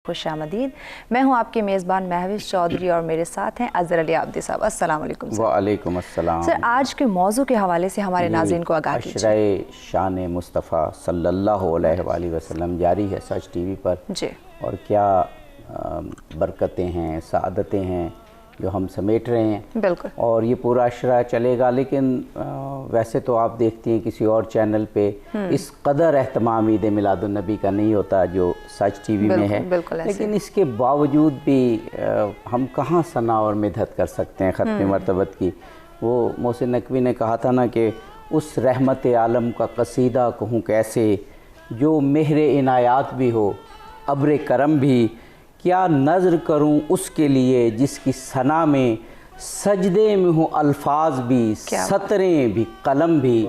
خوش آمدید. میں ہوں آپ کے میزبان مہوش چودھری اور میرے ساتھ ہیں اظہر علی عابدی صاحب. السلام علیکم سر. وعلیکم السلام. سر آج کے موضوع کے حوالے سے ہمارے ناظرین کو آگاہ کیجیے. عشرۂ شان مصطفیٰ صلی اللہ علیہ وآلہ وسلم جاری ہے سچ ٹی وی پر جی. اور کیا برکتیں ہیں، سعادتیں ہیں جو ہم سمیٹ رہے ہیں. بالکل. اور یہ پورا عشرہ چلے گا، لیکن ویسے تو آپ دیکھتی ہیں کسی اور چینل پہ اس قدر اہتمام عید میلاد النبی کا نہیں ہوتا جو سچ ٹی وی میں ہے. لیکن اس کے باوجود بھی ہم کہاں ثنا اور مدحت کر سکتے ہیں ختم مرتبت کی. وہ محسن نقوی نے کہا تھا نا کہ اس رحمت عالم کا قصیدہ کہوں کیسے، جو مہر عنایات بھی ہو ابر کرم بھی، کیا نظر کروں اس کے لیے جس کی ثنا میں سجدے میں ہوں الفاظ بھی، سطریں بھی، قلم بھی.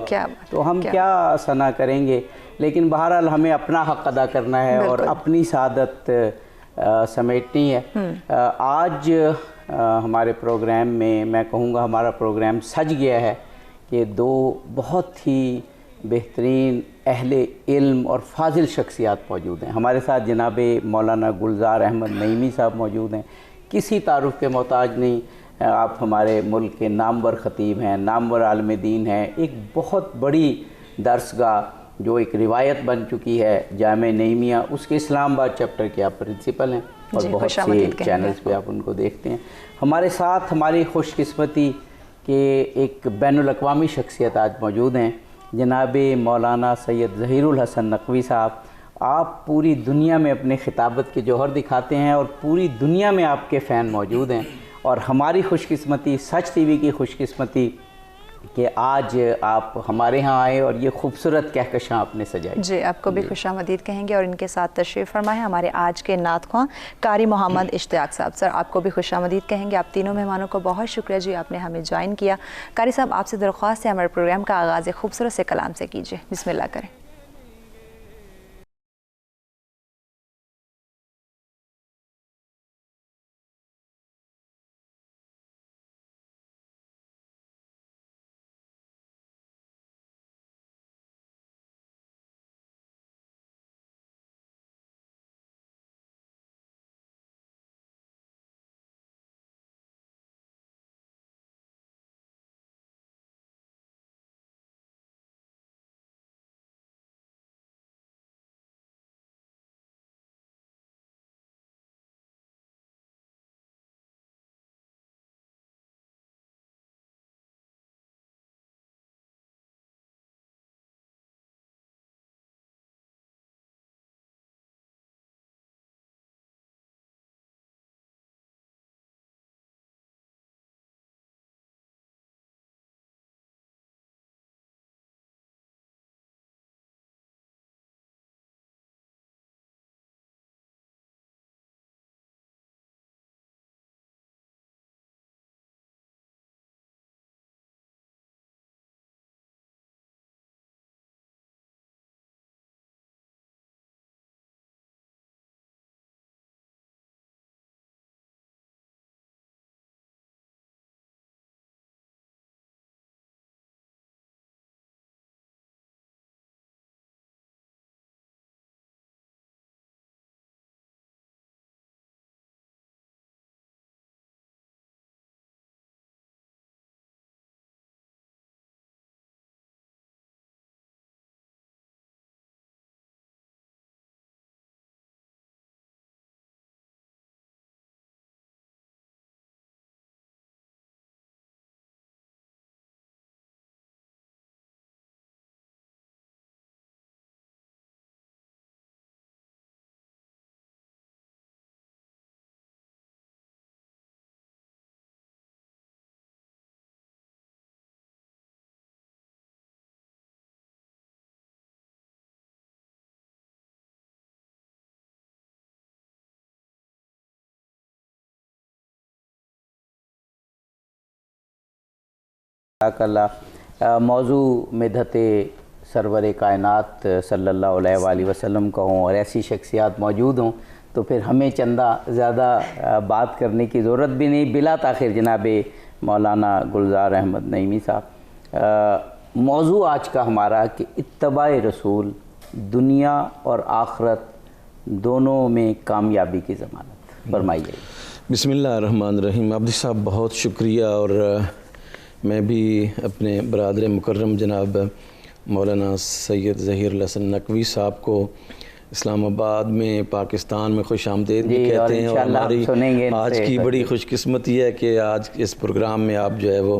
تو ہم کیا ثنا کریں گے. لیکن بہرحال ہمیں اپنا حق ادا کرنا ہے اور اپنی سعادت سمیٹنی ہے. آج ہمارے پروگرام میں کہوں گا ہمارا پروگرام سج گیا ہے کہ دو بہت ہی بہترین اہل علم اور فاضل شخصیات موجود ہیں. ہمارے ساتھ جناب مولانا گلزار احمد نعیمی صاحب موجود ہیں. کسی تعارف کے محتاج نہیں، آپ ہمارے ملک کے نامور خطیب ہیں، نامور عالم دین ہیں. ایک بہت بڑی درسگاہ جو ایک روایت بن چکی ہے جامع نعیمیہ، اس کے اسلام آباد چیپٹر کے آپ پرنسپل ہیں اور بہت سے چینلز پہ آپ ان کو دیکھتے ہیں. ہمارے ساتھ ہماری خوش قسمتی کہ ایک بین الاقوامی شخصیت آج موجود ہیں، جناب مولانا سید ظہیر الحسن نقوی صاحب. آپ پوری دنیا میں اپنے خطابت کے جوہر دکھاتے ہیں اور پوری دنیا میں آپ کے فین موجود ہیں. اور ہماری خوش قسمتی، سچ ٹی وی کی خوش قسمتی کہ آج آپ ہمارے ہاں آئے اور یہ خوبصورت کہکشاں آپ نے سجائی. جی، آپ کو بھی خوش آمدید کہیں گے اور ان کے ساتھ تشریف فرمائیں ہمارے آج کے نعت خواں قاری محمد اشتیاق صاحب. سر آپ کو بھی خوش آمدید کہیں گے. آپ تینوں مہمانوں کو بہت شکریہ جی، آپ نے ہمیں جوائن کیا. قاری صاحب آپ سے درخواست ہے ہمارے پروگرام کا آغاز خوبصورت سے کلام سے کیجیے. بسم اللہ کریں. موضوع مدحت سرور کائنات صلی اللہ علیہ وآلہ وسلم کا ہوں اور ایسی شخصیات موجود ہوں تو پھر ہمیں چندہ زیادہ بات کرنے کی ضرورت بھی نہیں. بلا تاخیر جناب مولانا گلزار احمد نعیمی صاحب، موضوع آج کا ہمارا کہ اتباع رسول دنیا اور آخرت دونوں میں کامیابی کی ضمانت فرمائیے۔ بسم اللہ الرحمن الرحیم۔ عابدی صاحب بہت شکریہ، اور میں بھی اپنے برادر مکرم جناب مولانا سید ظہیر الحسن نقوی صاحب کو اسلام آباد میں پاکستان میں خوش آمدید بھی کہتے ہیں، اور ہماری آج کی بڑی خوش قسمتی ہے کہ آج اس پروگرام میں آپ جو ہے وہ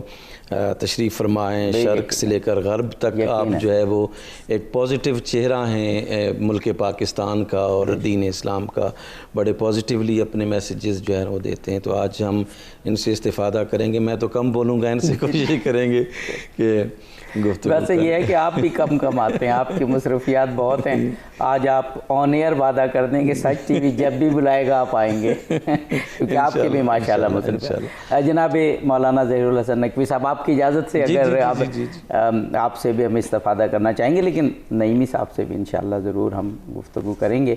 تشریف فرمائیں۔ شرق سے لے کر غرب تک آپ جو ہے وہ ایک پازیٹیو چہرہ ہیں ملک پاکستان کا اور دین اسلام کا، بڑے پازیٹیولی اپنے میسیجز جو ہے وہ دیتے ہیں، تو آج ہم ان سے استفادہ کریں گے۔ میں تو کم بولوں گا، ان سے کوشش کریں گے کہ گفتگو ویسے یہ ہے کہ آپ بھی کم آتے ہیں، آپ کی مصروفیات بہت ہیں۔ آج آپ آن ایئر وعدہ کر دیں کہ سچ ٹی وی جب بھی بلائے گا آپ آئیں گے، کیونکہ آپ کے بھی ماشاءاللہ مصروفیات۔ جناب مولانا ظہیر الحسن نقوی صاحب، آپ کی اجازت سے اگر آپ سے بھی ہم استفادہ کرنا چاہیں گے، لیکن نعیمی صاحب سے بھی انشاءاللہ ضرور ہم گفتگو کریں گے۔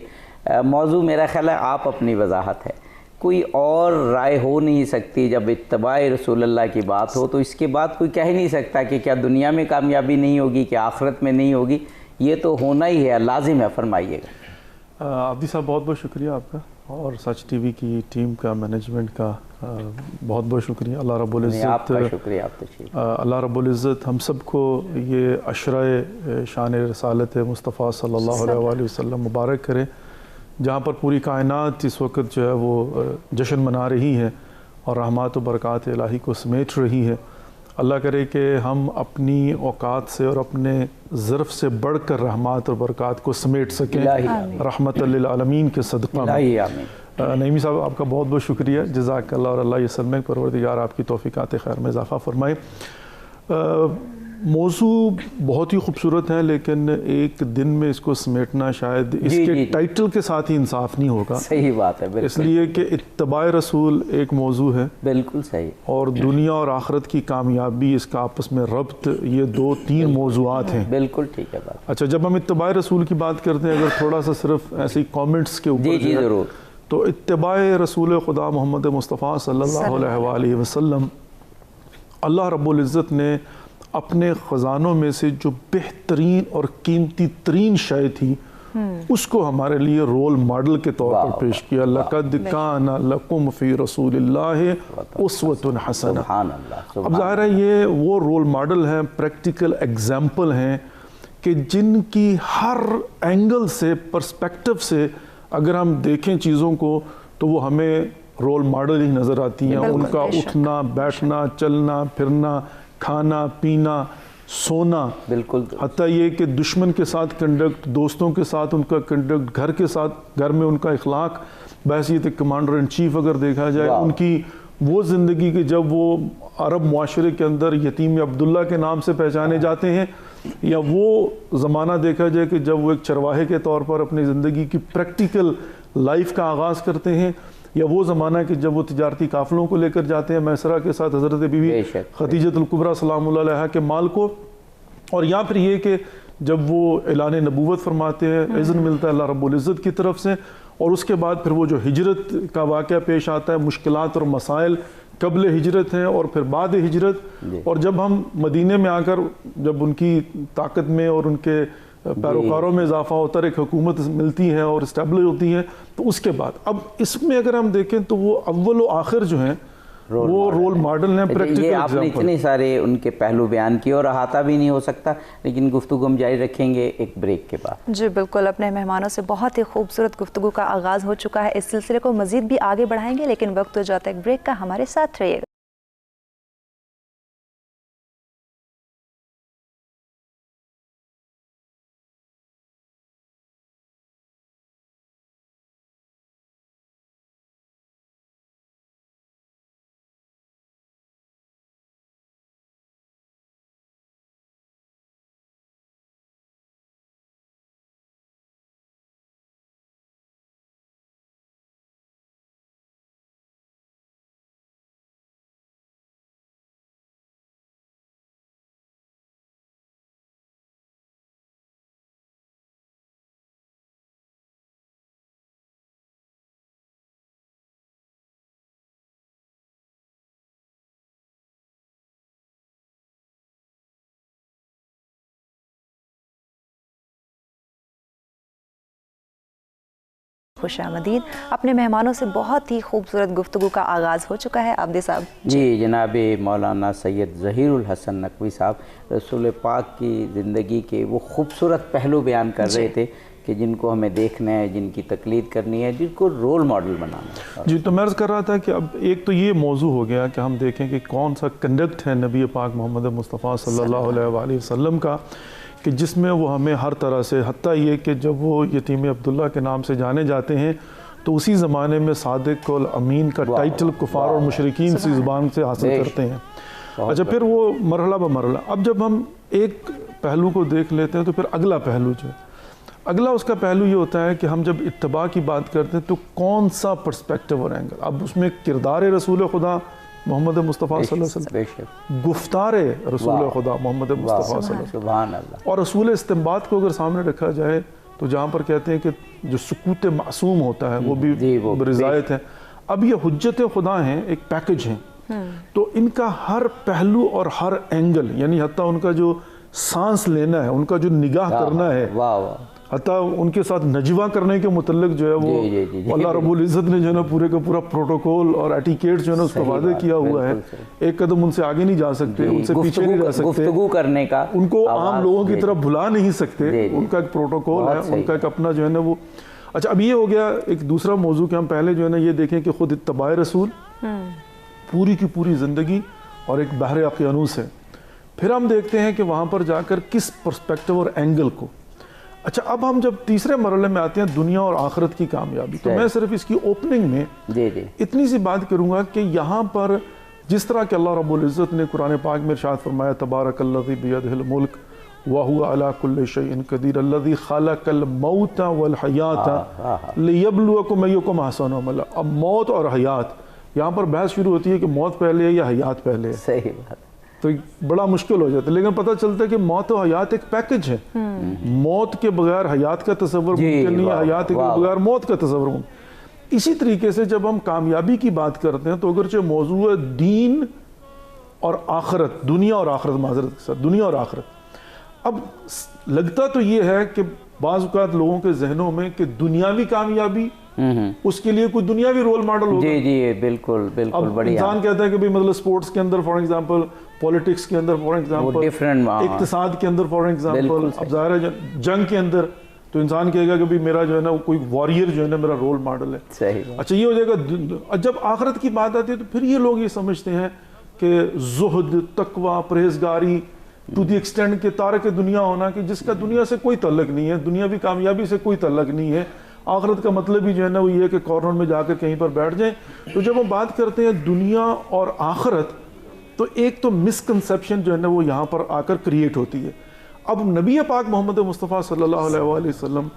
موضوع میرا خیال ہے آپ اپنی وضاحت ہے، کوئی اور رائے ہو نہیں سکتی جب اتباع رسول اللہ کی بات ہو، تو اس کے بعد کوئی کہہ نہیں سکتا کہ کیا دنیا میں کامیابی نہیں ہوگی، کیا آخرت میں نہیں ہوگی، یہ تو ہونا ہی ہے، لازم ہے۔ فرمائیے گا۔ عابدی صاحب بہت بہت شکریہ آپ کا، اور سچ ٹی وی کی ٹیم کا، مینجمنٹ کا بہت بہت شکریہ۔ اللہ رب العزت، آپ کا شکریہ، آپ تشریف۔ اللہ رب العزت ہم سب کو یہ عشرۂ شان رسالت مصطفیٰ صلی اللہ علیہ وآلہ وسلم مبارک کرے، جہاں پر پوری کائنات اس وقت جو ہے وہ جشن منا رہی ہے اور رحمات و برکات الہی کو سمیٹ رہی ہے۔ اللہ کرے کہ ہم اپنی اوقات سے اور اپنے ظرف سے بڑھ کر رحمات اور برکات کو سمیٹ سکیں رحمت للعالمین کے صدقہ میں۔ نعیمی صاحب آپ کا بہت بہت شکریہ، جزاک اللہ، اور اللہ یسلمک، پروردگار آپ کی توفیقات خیر میں اضافہ فرمائے۔ موضوع بہت ہی خوبصورت ہے، لیکن ایک دن میں اس کو سمیٹنا شاید اس کے ٹائٹل کے ساتھ ہی انصاف نہیں ہوگا۔ صحیح بات ہے، بالکل، اس لیے کہ اتباع رسول ایک موضوع ہے، بالکل صحیح، اور دنیا اور آخرت کی کامیابی، اس کا آپس میں ربط، یہ دو تین موضوعات ہیں۔ بالکل ٹھیک ہے بات۔ اچھا، جب ہم اتباع رسول کی بات کرتے ہیں، اگر تھوڑا سا صرف ایسی کامنٹس کے اوپر جی ضرور، تو اتباع رسول خدا محمد مصطفیٰ صلی اللہ علیہ وآلہ وسلم، اللہ رب العزت نے اپنے خزانوں میں سے جو بہترین اور قیمتی ترین شے تھی، اس کو ہمارے لیے رول ماڈل کے طور پر پیش کیا۔ لَقَدْ كَانَ لَكُمْ فِي رَسُولِ اللَّهِ أُسْوَةٌ حَسَنَةٌ۔ اب ظاہر ہے یہ وہ رول ماڈل ہیں، پریکٹیکل ایگزامپل ہیں کہ جن کی ہر اینگل سے، پرسپیکٹو سے اگر ہم دیکھیں چیزوں کو تو وہ ہمیں رول ماڈل ہی نظر آتی ہیں۔ ان کا اٹھنا بیٹھنا، چلنا پھرنا، کھانا پینا، سونا، بالکل، حتیٰ یہ کہ دشمن کے ساتھ کنڈکٹ، دوستوں کے ساتھ ان کا کنڈکٹ، گھر کے ساتھ، گھر میں ان کا اخلاق، بحیثیت کمانڈر ان چیف اگر دیکھا جائے، ان کی وہ زندگی کہ جب وہ عرب معاشرے کے اندر یتیم عبداللہ کے نام سے پہچانے جاتے ہیں، یا وہ زمانہ دیکھا جائے کہ جب وہ ایک چرواہے کے طور پر اپنی زندگی کی پریکٹیکل لائف کا آغاز کرتے ہیں، یا وہ زمانہ کہ جب وہ تجارتی قافلوں کو لے کر جاتے ہیں میسرہ کے ساتھ حضرت بی بی خدیجۃ الکبریٰ سلام اللہ علیہا کے مال کو، اور یا پھر یہ کہ جب وہ اعلان نبوت فرماتے ہیں، اذن ملتا ہے اللہ رب العزت کی طرف سے، اور اس کے بعد پھر وہ جو ہجرت کا واقعہ پیش آتا ہے، مشکلات اور مسائل قبل ہجرت ہیں اور پھر بعد ہجرت، اور جب ہم مدینے میں آ کر جب ان کی طاقت میں اور ان کے پیروکاروں میں اضافہ ہوتا ہے، ایک حکومت ملتی ہے اور اسٹیبلش ہوتی ہے، تو اس کے بعد اب اس میں اگر ہم دیکھیں تو وہ اول و آخر جو ہیں وہ رول ماڈل ہیں، پریکٹیکل یہ آپ نے اتنے سارے ان کے پہلو بیان کیے اور احاطہ بھی نہیں ہو سکتا، لیکن گفتگو ہم جاری رکھیں گے ایک بریک کے بعد۔ جی بالکل، اپنے مہمانوں سے بہت ہی خوبصورت گفتگو کا آغاز ہو چکا ہے، اس سلسلے کو مزید بھی آگے بڑھائیں گے، لیکن وقت ہو جاتا ہے ایک بریک کا، ہمارے ساتھ رہیے گا۔ خوش آمدید. اپنے مہمانوں سے بہت ہی خوبصورت گفتگو کا آغاز ہو چکا ہے. عابدی صاحب. جی جناب مولانا سید ظہیر الحسن نقوی صاحب رسول پاک کی زندگی کے وہ خوبصورت پہلو بیان کر رہے تھے کہ جن کو ہمیں دیکھنا ہے، جن کی تقلید کرنی ہے، جن کو رول ماڈل بنانا ہے. جی تو میں عرض کر رہا تھا کہ اب ایک تو یہ موضوع ہو گیا کہ ہم دیکھیں کہ کون سا کنڈکٹ ہے نبی پاک محمد مصطفیٰ صلی اللہ علیہ وآلہ وسلم کا، کہ جس میں وہ ہمیں ہر طرح سے، حتیٰ یہ کہ جب وہ یتیم عبداللہ کے نام سے جانے جاتے ہیں تو اسی زمانے میں صادق الامین کا ٹائٹل کفار اور مشرکین سی زبان سے حاصل کرتے ہیں. اچھا پھر وہ مرحلہ بمرحلہ، اب جب ہم ایک پہلو کو دیکھ لیتے ہیں تو پھر اگلا پہلو جو ہے، اگلا اس کا پہلو یہ ہوتا ہے کہ ہم جب اتباع کی بات کرتے ہیں تو کون سا پرسپیکٹیو اور اینگل. اب اس میں کردار رسول خدا محمد مصطفیٰ صلی اللہ علیہ وسلم، گفتار رسول خدا محمد مصطفیٰ صلی اللہ علیہ وسلم، اور رسول استنباط کو اگر سامنے رکھا جائے تو جہاں پر کہتے ہیں کہ جو سکوت معصوم ہوتا ہے وہ بھی رضایت ہے. اب یہ حجت خدا ہیں، ایک پیکج ہیں، تو ان کا ہر پہلو اور ہر اینگل، یعنی حتیٰ ان کا جو سانس لینا ہے، ان کا جو نگاہ کرنا ہے، حتیٰ ان کے ساتھ نجوہ کرنے کے متعلق جو ہے وہ اللہ رب العزت نے جو ہے نا پورے کا پورا پروٹوکول اور ایٹیکیٹ جو ہے نا اس کا واضح کیا ہوا ہے. ایک قدم ان سے آگے نہیں جا سکتے، ان سے پیچھے نہیں رہ سکتے، گفتگو کرنے کا ان کو عام لوگوں کی طرف بھلا نہیں سکتے، ان کا ایک پروٹوکول ہے، ان کا ایک اپنا جو ہے نا وہ. اچھا اب یہ ہو گیا ایک دوسرا موضوع کہ ہم پہلے جو ہے نا یہ دیکھیں کہ خود اتباع رسول پوری کی پوری زندگی اور ایک بحر اقیانوس ہے. پھر ہم دیکھتے ہیں کہ وہاں پر جا کر کس پرسپیکٹیو اور اینگل کو. اچھا اب ہم جب تیسرے مرحلے میں آتے ہیں دنیا اور آخرت کی کامیابی، تو میں صرف اس کی اوپننگ میں اتنی سی بات کروں گا کہ یہاں پر جس طرح کہ اللہ رب العزت نے قرآن پاک میں ارشاد فرمایا تبارک الذی بیدہ الملک وہو علی کل شیء قدیر الذی خلق الموت والحیات لیبلوکم ایکم احسن عملا. اب موت اور حیات، یہاں پر بحث شروع ہوتی ہے کہ موت پہلے ہے یا حیات پہلے ہے. صحیح بات، تو بڑا مشکل ہو جاتا ہے، لیکن پتہ چلتا ہے کہ موت و حیات ایک پیکج ہے. موت کے بغیر حیات کا تصور ممکن نہیں ہے، حیات کے بغیر موت کا تصور ممکن. اسی طریقے سے جب ہم کامیابی کی بات کرتے ہیں تو اگرچہ موضوع دین اور آخرت، دنیا اور آخرت، معذرت کے ساتھ دنیا اور آخرت، اب لگتا تو یہ ہے کہ بعض اوقات لوگوں کے ذہنوں میں کہ دنیاوی کامیابی اس کے لیے کوئی دنیاوی رول ماڈل ہوگا. جی جی بالکل بالکل. بڑھیا انسان کہتا ہے کہ مطلب سپورٹس کے اندر فار ایگزامپل، پولیٹکس کے اندر فار ایگزامپل، اقتصاد کے اندر فار ایگزامپل، اب ظاہر ہے جنگ کے اندر تو انسان کہے گا کہ میرا جو ہے نا کوئی واریر جو ہے نا میرا رول ماڈل ہے. صحیح. اچھا یہ ہو جائے گا. جب آخرت کی بات آتی ہے تو پھر یہ لوگ یہ سمجھتے ہیں کہ زہد، تقوی، پرہیزگاری ٹو دی ایکسٹینڈ کہ تارک دنیا ہونا، کہ جس کا دنیا سے کوئی تعلق نہیں ہے، دنیاوی کامیابی سے کوئی تعلق نہیں ہے. آخرت کا مطلب ہی جو ہے نا وہ یہ ہے کہ کارنر میں جا کر کہیں پر بیٹھ جائیں. تو جب ہم بات کرتے ہیں دنیا اور آخرت تو ایک تو مسکنسیپشن جو ہے نا وہ یہاں پر آ کر کریٹ ہوتی ہے. اب نبی پاک محمد مصطفیٰ صلی اللہ علیہ وآلہ وسلم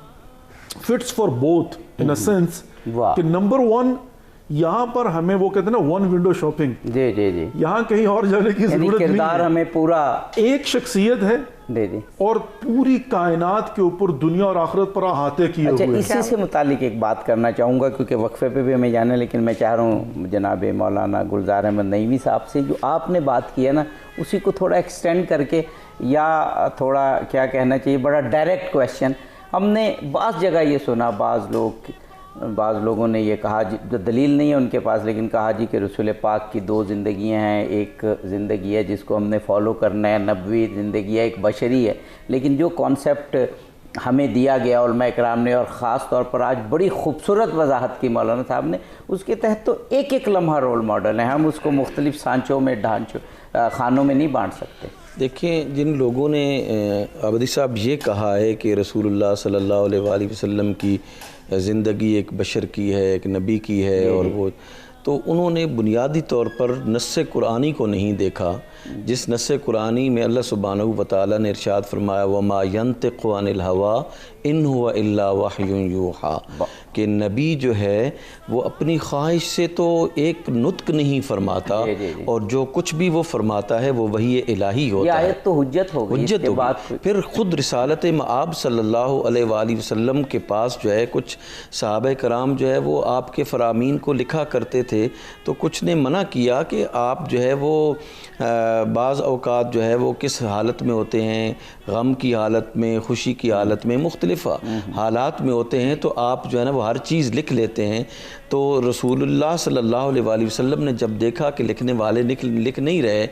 fits for both in a sense کہ نمبر ون یہاں پر ہمیں وہ کہتے ہیں نا ون ونڈو شاپنگ، جی جی جی، یہاں کہیں اور جانے کی ضرورت نہیں ہے. کردار ہمیں پورا ایک شخصیت ہے اور پوری کائنات کے اوپر دنیا اور آخرت پر احاطے کیے ہوئے. اسی سے متعلق ایک بات کرنا چاہوں گا کیونکہ وقفے پہ بھی ہمیں جانا ہے، لیکن میں چاہ رہا ہوں جناب مولانا گلزار احمد نعیمی صاحب سے جو آپ نے بات کی ہے نا اسی کو تھوڑا ایکسٹینڈ کر کے، یا تھوڑا کیا کہنا چاہیے، بڑا ڈائریکٹ کویشچن. ہم نے بعض جگہ یہ سنا، بعض لوگوں نے یہ کہا، جو دلیل نہیں ہے ان کے پاس، لیکن کہا جی کہ رسول پاک کی دو زندگیاں ہیں. ایک زندگی ہے جس کو ہم نے فالو کرنا ہے، نبوی زندگی ہے، ایک بشری ہے. لیکن جو کانسیپٹ ہمیں دیا گیا علماء اکرام نے، اور خاص طور پر آج بڑی خوبصورت وضاحت کی مولانا صاحب نے، اس کے تحت تو ایک ایک لمحہ رول ماڈل ہے. ہم اس کو مختلف سانچوں میں خانوں میں نہیں بانٹ سکتے. دیکھیں جن لوگوں نے عابدی صاحب یہ کہا ہے کہ رسول اللہ صلی اللہ علیہ وآلہ وسلم کی زندگی ایک بشر کی ہے، ایک نبی کی ہے، اور وہ تو انہوں نے بنیادی طور پر نص قرآنی کو نہیں دیکھا، جس نص قرآنی میں اللہ سبحانہ وتعالی نے ارشاد فرمایا وَمَا يَنْتِقُ عَنِ الْهَوَىٰ إِنْ هُوَ إِلَّا وَحْيٌ يُوحَىٰ، کہ نبی جو ہے وہ اپنی خواہش سے تو ایک نطق نہیں فرماتا، اور جو کچھ بھی وہ فرماتا ہے وہ وحی الہی ہوتا ہے. یہ آیت تو حجت ہو گئی. حجت ہوگی. پھر خود رسالت مآب صلی اللہ علیہ وآلہ وسلم کے پاس جو ہے کچھ صحابہ کرام جو ہے وہ آپ کے فرامین کو لکھا کرتے تھے، تو کچھ نے منع کیا کہ آپ جو ہے وہ بعض اوقات جو ہے وہ کس حالت میں ہوتے ہیں، غم کی حالت میں، خوشی کی حالت میں، مختلف مختلف حالات میں ہوتے ہیں تو آپ جو ہے نا وہ ہر چیز لکھ لیتے ہیں. تو رسول اللہ صلی اللہ علیہ وآلہ وسلم نے جب دیکھا کہ لکھنے والے لکھ نہیں رہے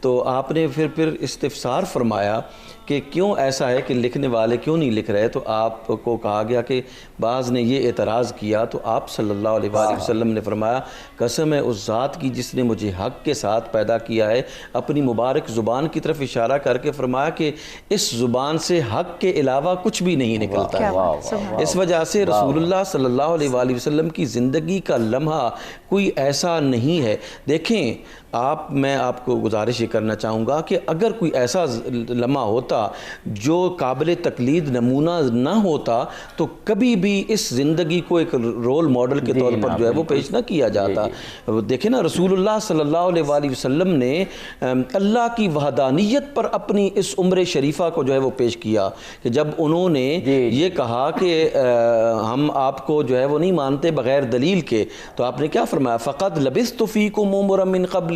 تو آپ نے پھر استفسار فرمایا کہ کیوں ایسا ہے کہ لکھنے والے کیوں نہیں لکھ رہے. تو آپ کو کہا گیا کہ بعض نے یہ اعتراض کیا تو آپ صلی اللہ علیہ وآلہ وسلم نے فرمایا قسم ہے اس ذات کی جس نے مجھے حق کے ساتھ پیدا کیا ہے, اپنی مبارک زبان کی طرف اشارہ کر کے فرمایا کہ اس زبان سے حق کے علاوہ کچھ بھی نہیں نکلتا ہے. اس وجہ سے رسول اللہ صلی اللہ علیہ وآلہ وسلم کی زندگی کا لمحہ کوئی ایسا نہیں ہے. دیکھیں میں آپ کو گزارش یہ کرنا چاہوں گا کہ اگر کوئی ایسا لمحہ ہوتا جو قابل تقلید نمونہ نہ ہوتا تو کبھی بھی اس زندگی کو ایک رول ماڈل کے طور پر جو ہے وہ پیش نہ کیا جاتا. دیکھیں نا رسول اللہ صلی اللہ علیہ وآلہ وسلم نے اللہ کی وحدانیت پر اپنی اس عمر شریفہ کو جو ہے وہ پیش کیا کہ جب انہوں نے یہ کہا کہ ہم آپ کو جو ہے وہ نہیں مانتے بغیر دلیل کے, تو آپ نے کیا فرمایا فقط لبثت فیکم عمرا من قبلہ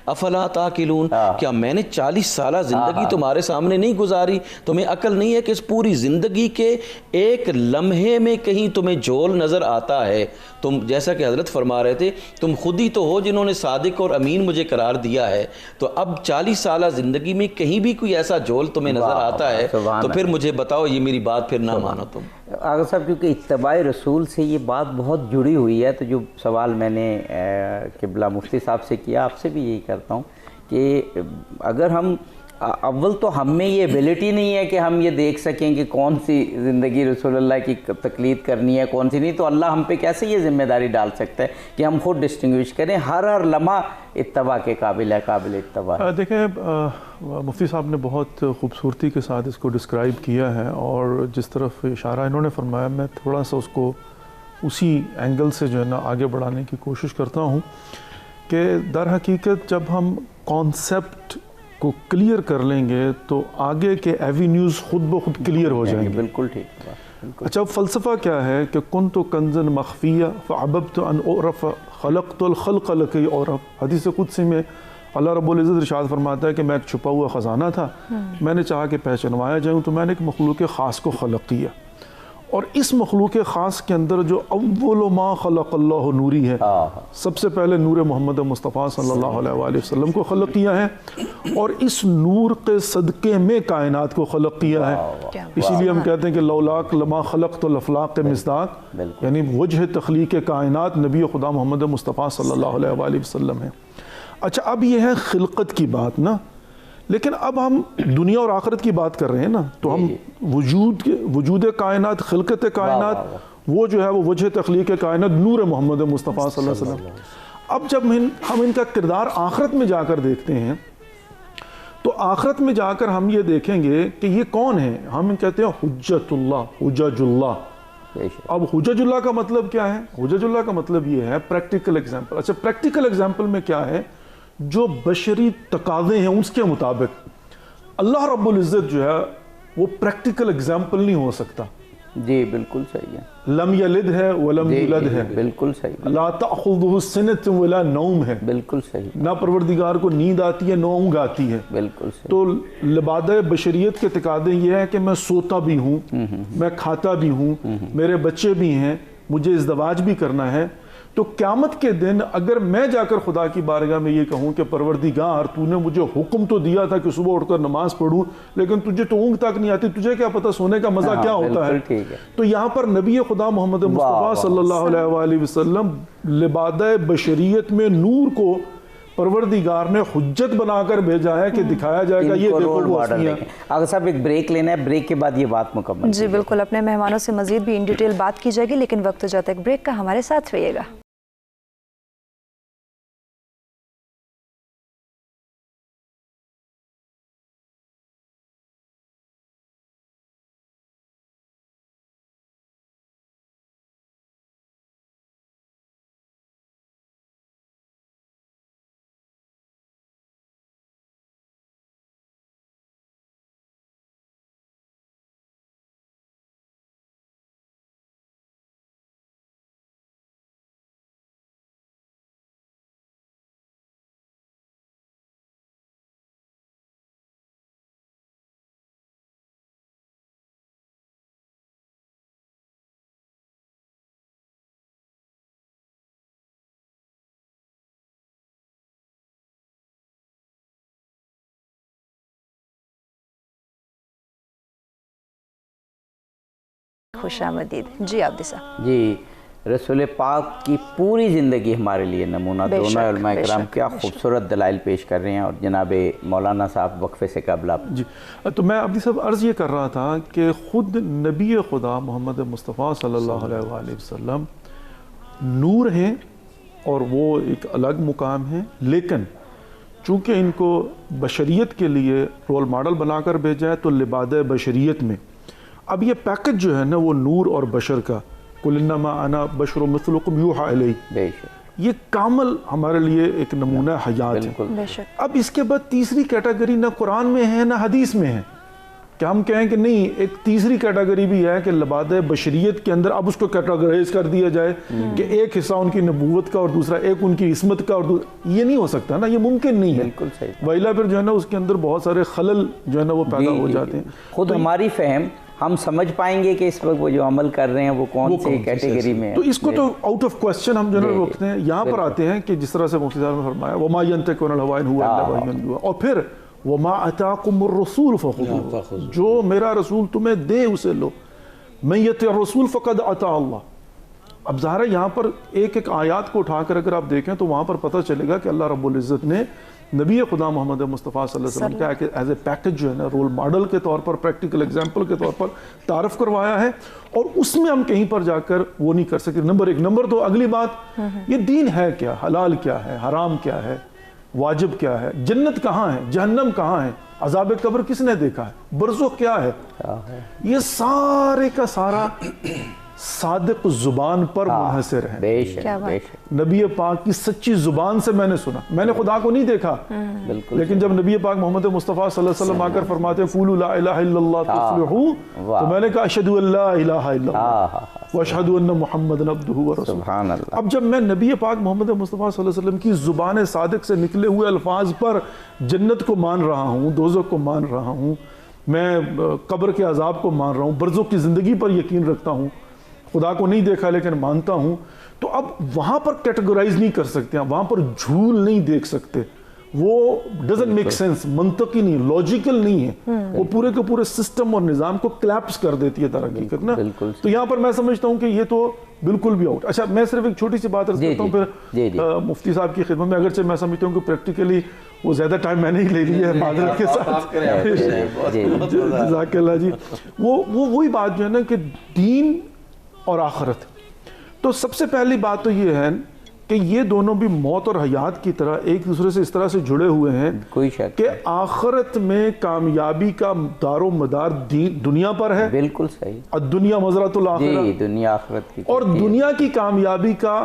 افلا تعقلون, کیا میں نے 40 سالہ زندگی تمہارے سامنے نہیں گزاری, تمہیں عقل نہیں ہے کہ اس پوری زندگی کے ایک لمحے میں کہیں تمہیں جھول نظر آتا ہے. تم جیسا کہ حضرت فرما رہے تھے تم خود ہی تو ہو جنہوں نے صادق اور امین مجھے قرار دیا ہے, تو اب 40 سالہ زندگی میں کہیں بھی کوئی ایسا جھول تمہیں نظر آتا ہے تو پھر مجھے بتاؤ, یہ میری بات پھر نہ مانو تم. آغا صاحب کیونکہ اتباع رسول سے یہ بات بہت جڑی ہوئی ہے, تو جو سوال میں نے قبلہ مفتی صاحب سے کیا آپ سے بھی یہی کرتا ہوں کہ اگر ہم اول تو ہم میں یہ ایبلٹی نہیں ہے کہ ہم یہ دیکھ سکیں کہ کون سی زندگی رسول اللہ کی تقلید کرنی ہے کون سی نہیں, تو اللہ ہم پہ کیسے یہ ذمہ داری ڈال سکتا ہے کہ ہم خود ڈسٹنگوش کریں, ہر لمحہ اتباع کے قابل ہے, قابل اتباع. دیکھیں مفتی صاحب نے بہت خوبصورتی کے ساتھ اس کو ڈسکرائب کیا ہے, اور جس طرف اشارہ انہوں نے فرمایا میں تھوڑا سا اس کو اسی اینگل سے جو ہے نا آگے بڑھانے کی کوشش کرتا ہوں کہ در حقیقت جب ہم کانسیپٹ کو کلیئر کر لیں گے تو آگے کے ایوینیوز خود بخود کلیئر ہو جائیں گے. بالکل ٹھیک. اچھا فلسفہ کیا ہے کہ کنت کنزا مخفیہ فعببت ان اعرف خلقت الخلق لکی اعرف. حدیث قدسی میں اللہ رب العزت ارشاد فرماتا ہے کہ میں ایک چھپا ہوا خزانہ تھا, میں نے چاہا کہ پہچنوایا جاؤں تو میں نے ایک مخلوق خاص کو خلق کیا, اور اس مخلوق خاص کے اندر جو اول ما خلق اللہ نوری ہے, سب سے پہلے نور محمد مصطفیٰ صلی اللہ علیہ وآلہ وسلم کو خلق کیا ہے, اور اس نور کے صدقے میں کائنات کو خلق کیا ہے. اسی لیے ہم کہتے ہیں کہ لولاک لما خلقت الافلاق مصداق, یعنی وجہ تخلیق کائنات نبی خدا محمد مصطفیٰ صلی اللہ علیہ وآلہ وسلم ہے. اچھا اب یہ ہے خلقت کی بات نا, لیکن اب ہم دنیا اور آخرت کی بات کر رہے ہیں نا, تو ہم وجود کائنات, خلقت کائنات, وہ جو ہے وہ وجہ تخلیق کائنات نور محمد مصطفیٰ صلی اللہ علیہ وسلم. اب جب ہم ان کا کردار آخرت میں جا کر دیکھتے ہیں تو آخرت میں جا کر ہم یہ دیکھیں گے کہ یہ کون ہے. ہم کہتے ہیں حجت اللہ, حجج اللہ. اب حجج اللہ کا مطلب کیا ہے؟ حجج اللہ کا مطلب یہ ہے پریکٹیکل ایگزامپل. اچھا پریکٹیکل ایگزامپل میں کیا ہے؟ جو بشری تقاضے ہیں اس کے مطابق اللہ رب العزت جو ہے وہ پریکٹیکل ایگزامپل نہیں ہو سکتا. جی بالکل صحیح ہے. لم یلد ہے ولم یولد ہے, بالکل صحیح. لا تأخذہ سنۃ ولا نوم ہے, بالکل صحیح. نہ پروردگار کو نیند آتی ہے نہ اونگ آتی ہے, بالکل صحیح. تو لبادہ بشریت کے تقاضے یہ ہے کہ میں سوتا بھی ہوں, میں کھاتا بھی ہوں, میرے بچے بھی ہیں, مجھے ازدواج بھی کرنا ہے. تو قیامت کے دن اگر میں جا کر خدا کی بارگاہ میں یہ کہوں کہ پروردگار تو نے مجھے حکم تو دیا تھا کہ صبح اٹھ کر نماز پڑھوں, لیکن تجھے تو اونگ تک نہیں آتی, تجھے کیا پتہ سونے کا مزہ کیا ہوتا ہے. تو یہاں پر نبی خدا محمد مصطفیٰ صلی اللہ علیہ وآلہ وسلم لبادہ بشریت میں نور کو پروردگار نے حجت بنا کر بھیجا ہے کہ دکھایا جائے گا یہ دیکھو وہ اصلی ہے. اگر صاحب ایک بریک لینا ہے, بریک کے بعد یہ بات مکمل. جی بالکل, اپنے مہمانوں سے مزید بھی ان ڈیٹیل بات کی جائے گی, لیکن وقت ہو جاتا ہے ایک بریک کا, ہمارے ساتھ رہیے گا. خوش آمدید. جی عابدی صاحب. جی رسول پاک کی پوری زندگی ہمارے لیے نمونہ. دونوں علماء کرام کیا خوبصورت دلائل پیش کر رہے ہیں. اور جناب مولانا صاحب وقفے سے قبل آپ. جی تو میں عابدی صاحب عرض یہ کر رہا تھا کہ خود نبی خدا محمد مصطفیٰ صلی اللہ علیہ وآلہ وسلم نور ہیں اور وہ ایک الگ مقام ہے، لیکن چونکہ ان کو بشریت کے لیے رول ماڈل بنا کر بھیجا ہے تو لبادہ بشریت میں اب یہ پیکج جو ہے نا وہ نور اور بشر کا، قُلْ إِنَّمَا أَنَا بَشْرٌ مِثْلُكُمْ يُوحَىٰ إِلَيَّ، یہ کامل ہمارے لیے ایک نمونہ حیات ہے. اب اس کے بعد تیسری کیٹیگری نہ قرآن میں ہے نہ حدیث میں ہے کہ ہم کہیں کہ نہیں ایک تیسری کیٹیگری بھی ہے کہ لبادہ بشریت کے اندر اب اس کو کیٹیگرائز کر دیا جائے کہ ایک حصہ ان کی نبوت کا اور دوسرا ایک ان کی عصمت کا، اور یہ نہیں ہو سکتا نا، یہ ممکن نہیں ہے. بالکل صحیح. ویلا پھر جو ہے نا اس کے اندر بہت سارے خلل جو ہے نا وہ پیدا ہو جاتے ہیں. خود ہماری فہم ہم سمجھ پائیں گے کہ اس وقت وہ جو عمل کر رہے ہیں وہ کون سی کیٹیگری میں ہے. تو اس کو تو آؤٹ آف کوسچن ہم جو ہے رکھتے ہیں. یہاں پر آتے ہیں کہ جس طرح سے مفتی صاحب نے فرمایا وَمَا يَنْطِقُ عَنِ الْهَوَىٰ إِنْ هُوَ إِلَّا وَحْيٌ يُوحَىٰ، اور پھر وَمَا أَتَاكُمُ الرَّسُولُ فَخُذُوهُ، جو میرا رسول تمہیں دے اسے لو. مَن يُطِعِ الرَّسُولَ فَقَدْ أَطَاعَ اللَّهَ. اب ظاہر ہے یہاں پر ایک ایک آیات کو اٹھا کر اگر آپ دیکھیں تو وہاں پر پتہ چلے گا کہ اللہ رب العزت نے نبی خدا محمد مصطفیٰ صلی اللہ علیہ وسلم کا ایز اے پیکج جو ہے نا رول ماڈل کے طور پر، پریکٹیکل ایگزامپل کے طور پر تعارف کروایا ہے، اور اس میں ہم کہیں پر جا کر وہ نہیں کر سکتے. نمبر ایک. نمبر دو، اگلی بات یہ دین ہے کیا، حلال کیا ہے، حرام کیا ہے، واجب کیا ہے، جنت کہاں ہے، جہنم کہاں ہے، عذاب قبر کس نے دیکھا ہے، برزخ کیا ہے، یہ سارے کا سارا صادق زبان پر منحصر ہے. بے شک. نبی پاک کی سچی زبان سے میں نے سنا، میں نے خدا کو نہیں دیکھا، لیکن جب نبی پاک محمد مصطفیٰ صلی اللہ علیہ وسلم آ کر فرماتے ہیں قولوا لا الہ الا اللہ تفلحوا، تو میں نے کہا اشہد ان لا الہ الا اللہ واشہد ان محمدا عبدہ ورسولہ. سبحان اللہ. اب جب میں نبی پاک محمد مصطفیٰ صلی اللہ علیہ وسلم کی زبان صادق سے نکلے ہوئے الفاظ پر جنت کو مان رہا ہوں، دوزخ کو مان رہا ہوں، میں قبر کے عذاب کو مان رہا ہوں، برزخ کی زندگی پر یقین رکھتا ہوں، خدا کو نہیں دیکھا لیکن مانتا ہوں، تو اب وہاں پر کیٹیگرائز نہیں کر سکتے ہیں، وہاں پر جھول نہیں دیکھ سکتے. وہ ڈزنٹ میک سینس، منطقی نہیں، لاجیکل نہیں ہے، وہ پورے کے پورے سسٹم اور نظام کو کلیپس کر دیتی ہے در حقیقت نا. تو یہاں پر میں سمجھتا ہوں کہ یہ تو بالکل بھی آؤٹ. اچھا میں صرف ایک چھوٹی سی بات عرض کرتا ہوں پھر مفتی صاحب کی خدمت میں، اگرچہ میں سمجھتا ہوں کہ پریکٹیکلی وہ زیادہ ٹائم میں نے ہی لے لیا ہے معذرت کے ساتھ. جزاک اللہ جی. وہی بات جو ہے نا کہ دین اور آخرت، تو سب سے پہلی بات تو یہ ہے کہ یہ دونوں بھی موت اور حیات کی طرح ایک دوسرے سے اس طرح سے جڑے ہوئے ہیں کوئی شک کہ آخرت میں کامیابی کا دار و مدار دنیا پر ہے. بالکل صحیح. الدنیا مزرعۃ الآخرہ، دنیا آخرت کی، اور دنیا کی کامیابی کا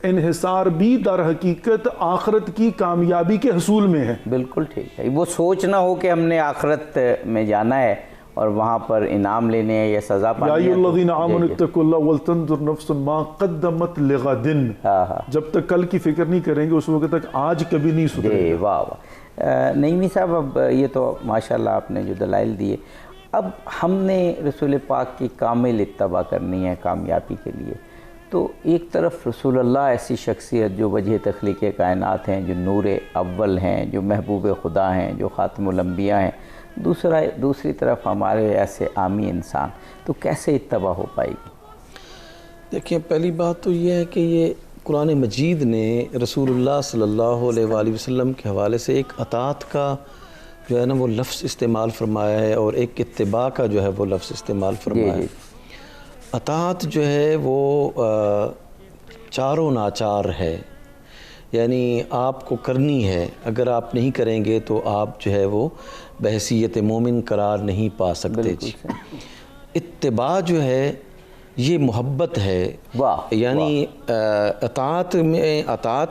انحصار بھی در حقیقت آخرت کی کامیابی کے حصول میں ہے. بالکل ٹھیک ہے. وہ سوچ نہ ہو کہ ہم نے آخرت میں جانا ہے اور وہاں پر انعام لینے ہیں یا سزا پانے ہیں. یا ایھا الذین آمنوا اتقوا اللہ ولتنظر نفس ما قدمت لغد، جب تک کل کی فکر نہیں کریں گے اس وقت تک آج کبھی نہیں سدھرے گا. واہ واہ. نعیمی صاحب اب یہ تو ماشاءاللہ آپ نے جو دلائل دیے، اب ہم نے رسول پاک کی کامل اتباع کرنی ہے کامیابی کے لیے. تو ایک طرف رسول اللہ ایسی شخصیت جو وجہ تخلیق کائنات ہیں، جو نور اول ہیں، جو محبوب خدا ہیں، جو خاتم الانبیاء ہیں، دوسری طرف ہمارے ایسے عامی انسان، تو کیسے اتباع ہو پائے گی؟ دیکھیں پہلی بات تو یہ ہے کہ یہ قرآن مجید نے رسول اللہ صلی اللہ علیہ وآلہ وسلم کے حوالے سے ایک اطاعت کا جو ہے نا وہ لفظ استعمال فرمایا ہے، اور ایک اتباع کا جو ہے وہ لفظ استعمال فرمایا ہے. اطاعت جو ہے وہ چاروں ناچار ہے، یعنی آپ کو کرنی ہے، اگر آپ نہیں کریں گے تو آپ جو ہے وہ بحیثیت مومن قرار نہیں پا سکتے. اتباع جو ہے یہ محبت ہے، یعنی اطاعت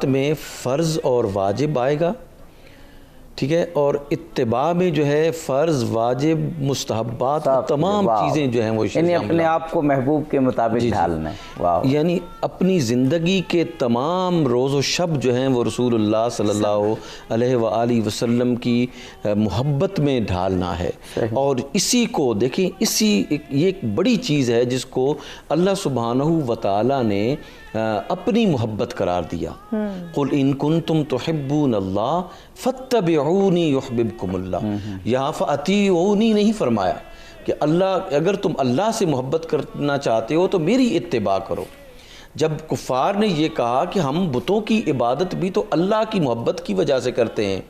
میں فرض اور واجب آئے گا، ٹھیک ہے، اور اتباع میں جو ہے فرض، واجب، مستحبات، تمام چیزیں جو ہیں وہ یعنی اپنے آپ کو محبوب کے مطابق ڈھالنا ہے. یعنی اپنی زندگی کے تمام روز و شب جو ہیں وہ رسول اللہ صلی اللہ علیہ وآلہ وسلم کی محبت میں ڈھالنا ہے. اور اسی کو دیکھیں، یہ ایک بڑی چیز ہے جس کو اللہ سبحانہ و تعالیٰ نے اپنی محبت قرار دیا. قل ان کنتم تحبون اللہ فاتبعونی یحببکم اللہ. یہاں فاطیعونی نہیں فرمایا کہ اللہ اگر تم اللہ سے محبت کرنا چاہتے ہو تو میری اتباع کرو. جب کفار نے یہ کہا کہ ہم بتوں کی عبادت بھی تو اللہ کی محبت کی وجہ سے کرتے ہیں،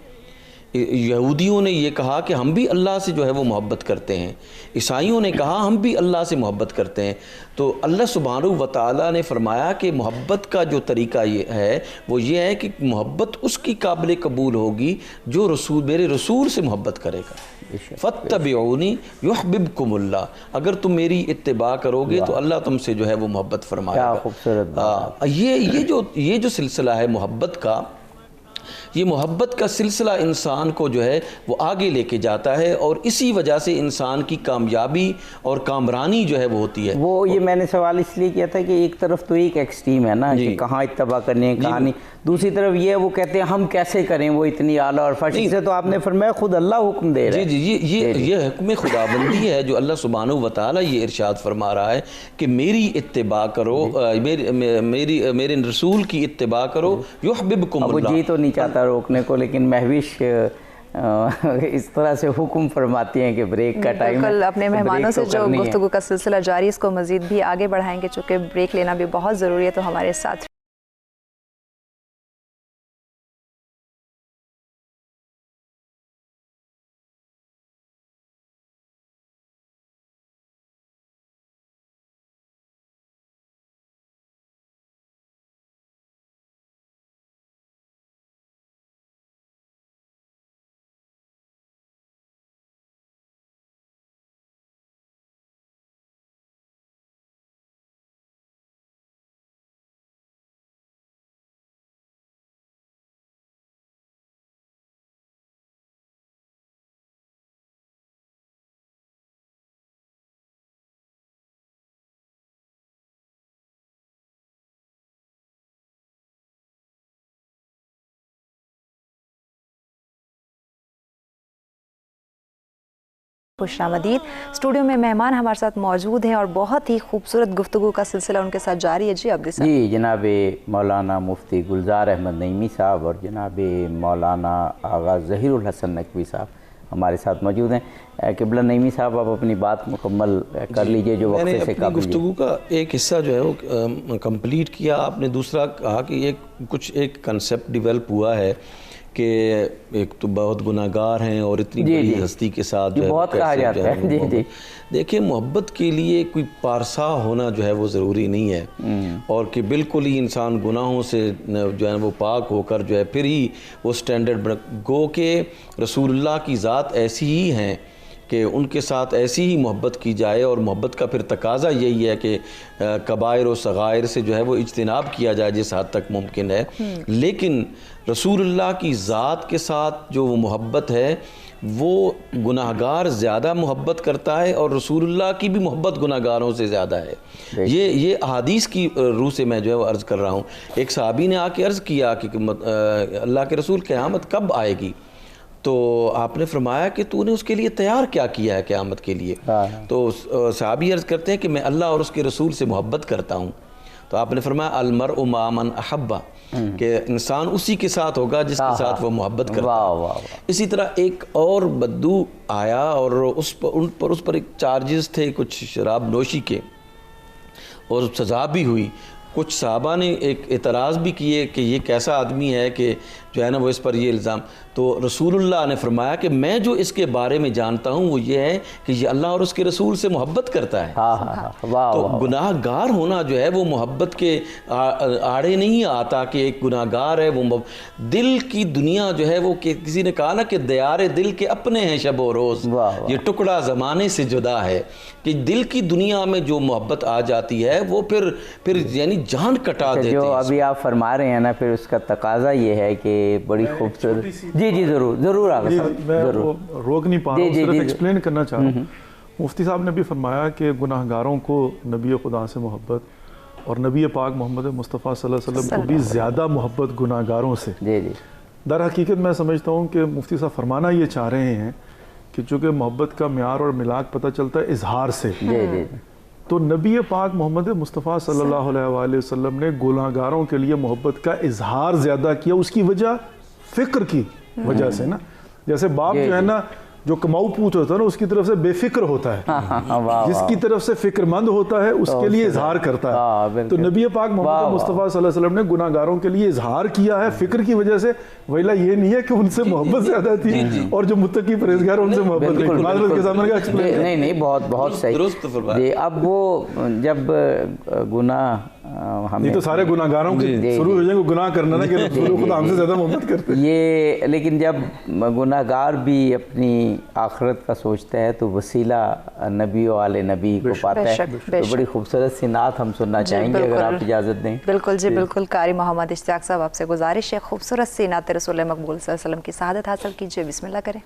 یہودیوں نے یہ کہا کہ ہم بھی اللہ سے جو ہے وہ محبت کرتے ہیں، عیسائیوں نے کہا ہم بھی اللہ سے محبت کرتے ہیں، تو اللہ سبحانہ و تعالیٰ نے فرمایا کہ محبت کا جو طریقہ یہ ہے وہ یہ ہے کہ محبت اس کی قابل قبول ہوگی جو میرے رسول سے محبت کرے گا. فاتبعونی یحببکم اللہ. اگر تم میری اتباع کرو گے تو اللہ تم سے جو ہے وہ محبت فرمائے گا. خوبصورت بات. یہ جو سلسلہ ہے محبت کا، یہ محبت کا سلسلہ انسان کو جو ہے وہ آگے لے کے جاتا ہے، اور اسی وجہ سے انسان کی کامیابی اور کامرانی جو ہے وہ ہوتی ہے. وہ یہ میں نے سوال اس لیے کیا تھا کہ ایک طرف تو ایک ایکسٹریم ہے نا کہ کہاں اتباع کرنی ہے کہاں نہیں، دوسری طرف یہ وہ کہتے ہیں ہم کیسے کریں وہ اتنی اعلیٰ اور فرشت سے، تو آپ نے فرمایا خود اللہ حکم دے رہا ہے. یہ حکم خداوندی ہے جو اللہ سبحانہ و تعالیٰ یہ ارشاد فرما رہا ہے کہ میری اتباع کرو، میرے رسول کی اتباع کرو یحببکم اللہ. وہ جی تو نہیں چاہتا روکنے کو، لیکن مہوش اس طرح سے حکم فرماتی ہیں کہ بریک کا ٹائم ہے. بالکل. اپنے مہمانوں سے جو گفتگو کا سلسلہ جاری اس کو مزید بھی آگے بڑھائیں گے، چونکہ بریک لینا بھی بہت ضروری ہے، تو ہمارے ساتھ خوش آمدید. اسٹوڈیو میں مہمان ہمارے ساتھ موجود ہیں اور بہت ہی خوبصورت گفتگو کا سلسلہ ان کے ساتھ جاری ہے. جی عبدی صاحب. جی جناب مولانا مفتی گلزار احمد نعیمی صاحب اور جناب مولانا آغا ظہیر الحسن نقوی صاحب ہمارے ساتھ موجود ہیں. قبلہ نعیمی صاحب آپ اپنی بات مکمل کر لیجئے جو وقت سے اپنی گفتگو کا ایک حصہ جو ہے وہ کمپلیٹ کیا. آپ نے دوسرا کہا کہ ایک کنسیپٹ ڈیولپ ہوا ہے کہ ایک تو بہت گناہ گار ہیں اور اتنی بڑی ہستی کے ساتھ جو ہے بہت کہا جاتا ہے. جی دیکھیں محبت کے لیے کوئی پارسا ہونا جو ہے وہ ضروری نہیں ہے، اور کہ بالکل ہی انسان گناہوں سے جو ہے وہ پاک ہو کر جو ہے پھر ہی وہ سٹینڈرڈ گو کہ رسول اللہ کی ذات ایسی ہی ہیں کہ ان کے ساتھ ایسی ہی محبت کی جائے، اور محبت کا پھر تقاضا یہی ہے کہ کبائر و صغائر سے جو ہے وہ اجتناب کیا جائے جس حد تک ممکن ہے. لیکن رسول اللہ کی ذات کے ساتھ جو وہ محبت ہے وہ گناہگار زیادہ محبت کرتا ہے، اور رسول اللہ کی بھی محبت گناہگاروں سے زیادہ ہے. یہ احادیث کی روح سے میں جو ہے وہ عرض کر رہا ہوں. ایک صحابی نے آ کے عرض کیا کہ اللہ کے رسول قیامت کب آئے گی؟ تو آپ نے فرمایا کہ تو نے اس کے لیے تیار کیا کیا ہے قیامت کے لیے؟ تو صحابی عرض کرتے ہیں کہ میں اللہ اور اس کے رسول سے محبت کرتا ہوں. تو آپ نے فرمایا المرء مع من احب، کہ انسان اسی کے ساتھ ہوگا جس کے ساتھ وہ محبت کرتا ہے. اسی طرح ایک اور بدو آیا اور اس پر ایک چارجز تھے کچھ شراب نوشی کے، اور سزا بھی ہوئی. کچھ صحابہ نے ایک اعتراض بھی کیے کہ یہ کیسا آدمی ہے کہ جو ہے نا وہ اس پر یہ الزام. تو رسول اللہ نے فرمایا کہ میں جو اس کے بارے میں جانتا ہوں وہ یہ ہے کہ یہ اللہ اور اس کے رسول سے محبت کرتا ہے. تو گناہ گار ہونا جو ہے وہ محبت کے آڑے نہیں آتا کہ ایک گناہ گار ہے وہ دل کی دنیا جو ہے وہ کسی نے کہا نا کہ دیار دل کے اپنے ہیں شب و روز، یہ ٹکڑا زمانے سے جدا ہے. کہ دل کی دنیا میں جو محبت آ جاتی ہے وہ پھر یعنی جان کٹا دیتی ہے. جو ابھی آپ فرما رہے ہیں نا پھر اس کا تقاضا یہ ہے کہ بڑی خوبصورت. جی ضرور آگے میں روک نہیں پا رہا ہوں، صرف ایکسپلین کرنا چاہ رہا ہوں. مفتی صاحب نے بھی فرمایا کہ گناہ گاروں کو نبی خدا سے محبت، اور نبی پاک محمد مصطفیٰ صلی اللہ علیہ وسلم کو بھی زیادہ محبت گناہ گاروں سے. در حقیقت میں سمجھتا ہوں کہ مفتی صاحب فرمانا یہ چاہ رہے ہیں کہ چونکہ محبت کا معیار اور ملاک پتہ چلتا ہے اظہار سے، تو نبی پاک محمد مصطفیٰ صلی اللہ علیہ وآلہ وسلم نے گناہگاروں کے لیے محبت کا اظہار زیادہ کیا. اس کی وجہ فکر کی وجہ سے نا, جیسے باپ جو ہے نا جو کماؤ پوت ہوتا ہے نا اس کی طرف سے بے فکر ہوتا ہے, جس کی طرف سے فکر مند ہوتا ہے اس کے لیے اظہار کرتا ہے. تو نبی پاک محمد مصطفیٰ صلی اللہ علیہ وسلم نے گناہگاروں کے لیے اظہار کیا ہے فکر کی وجہ سے. ویلا یہ نہیں ہے کہ ان سے محبت زیادہ تھی اور جو متقی پرہیزگار ان سے محبت نہیں. نہیں, بہت صحیح. اب وہ جب گناہ یہ تو سارے گناہگاروں کے شروع ہو جائیں گے گناہ کرنا نا کہ خدا ہم سے زیادہ محبت کرتے ہیں یہ. لیکن جب گناہگار بھی اپنی آخرت کا سوچتا ہے تو وسیلہ نبی و آل نبی کو پاتا ہے. تو بڑی خوبصورت سی نعت ہم سننا چاہیں گے اگر آپ اجازت دیں. بالکل جی بالکل. قاری محمد اشتیاق صاحب آپ سے گزارش ہے خوبصورت سی نعت رسول مقبول صلی اللہ علیہ وسلم کی سعادت حاصل کیجیے. بسم اللہ کریں.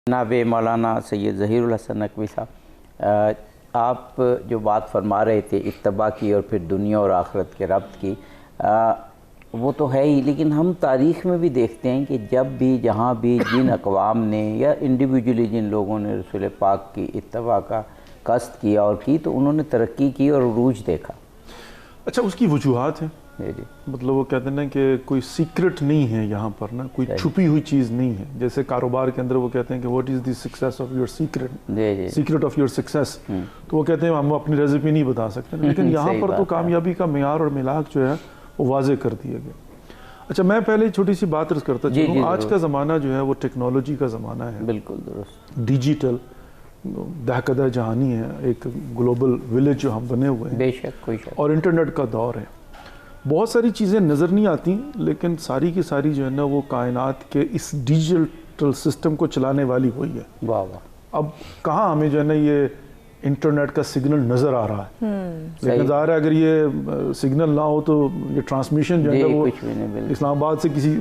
جناب مولانا سید ظہیر الحسن نقوی صاحب، آپ جو بات فرما رہے تھے اتباع کی اور پھر دنیا اور آخرت کے ربط کی، وہ تو ہے ہی، لیکن ہم تاریخ میں بھی دیکھتے ہیں کہ جب بھی جہاں بھی جن اقوام نے یا انڈیویجولی جن لوگوں نے رسول پاک کی اتباع کا قصد کیا اور کی تو انہوں نے ترقی کی اور عروج دیکھا. اچھا، اس کی وجوہات ہیں، مطلب وہ کہتے ہیں نا کہ کوئی سیکرٹ نہیں ہے یہاں پر نا، کوئی چھپی ہوئی چیز نہیں ہے. جیسے کاروبار کے اندر وہ کہتے ہیں کہ what is the success of your secret of your success, تو وہ کہتے ہیں ہم اپنی ریسیپی نہیں بتا سکتے، لیکن یہاں پر تو کامیابی کا معیار اور ملاک جو ہے وہ واضح کر دیا گیا. اچھا، میں پہلے چھوٹی سی بات عرض کرتا چلوں. آج کا زمانہ جو ہے وہ ٹیکنالوجی کا زمانہ ہے، بالکل درست، ڈیجیٹل دہکدہ جہانی ہے، ایک گلوبل ولیج جو ہم بنے ہوئے ہیں، بے شک کوئی شک، اور انٹرنیٹ کا دور ہے. بہت ساری چیزیں نظر نہیں آتی، لیکن ساری کی ساری جو ہے نا وہ کائنات کے اس ڈیجیٹل سسٹم کو چلانے والی وہی ہے. واہ واہ. اب کہاں ہمیں جو ہے نا یہ انٹرنیٹ کا سگنل نظر آ رہا ہے، لیکن ظاہر ہے اگر یہ سگنل نہ ہو تو یہ ٹرانسمیشن جو ہے وہ اسلام آباد سے کسی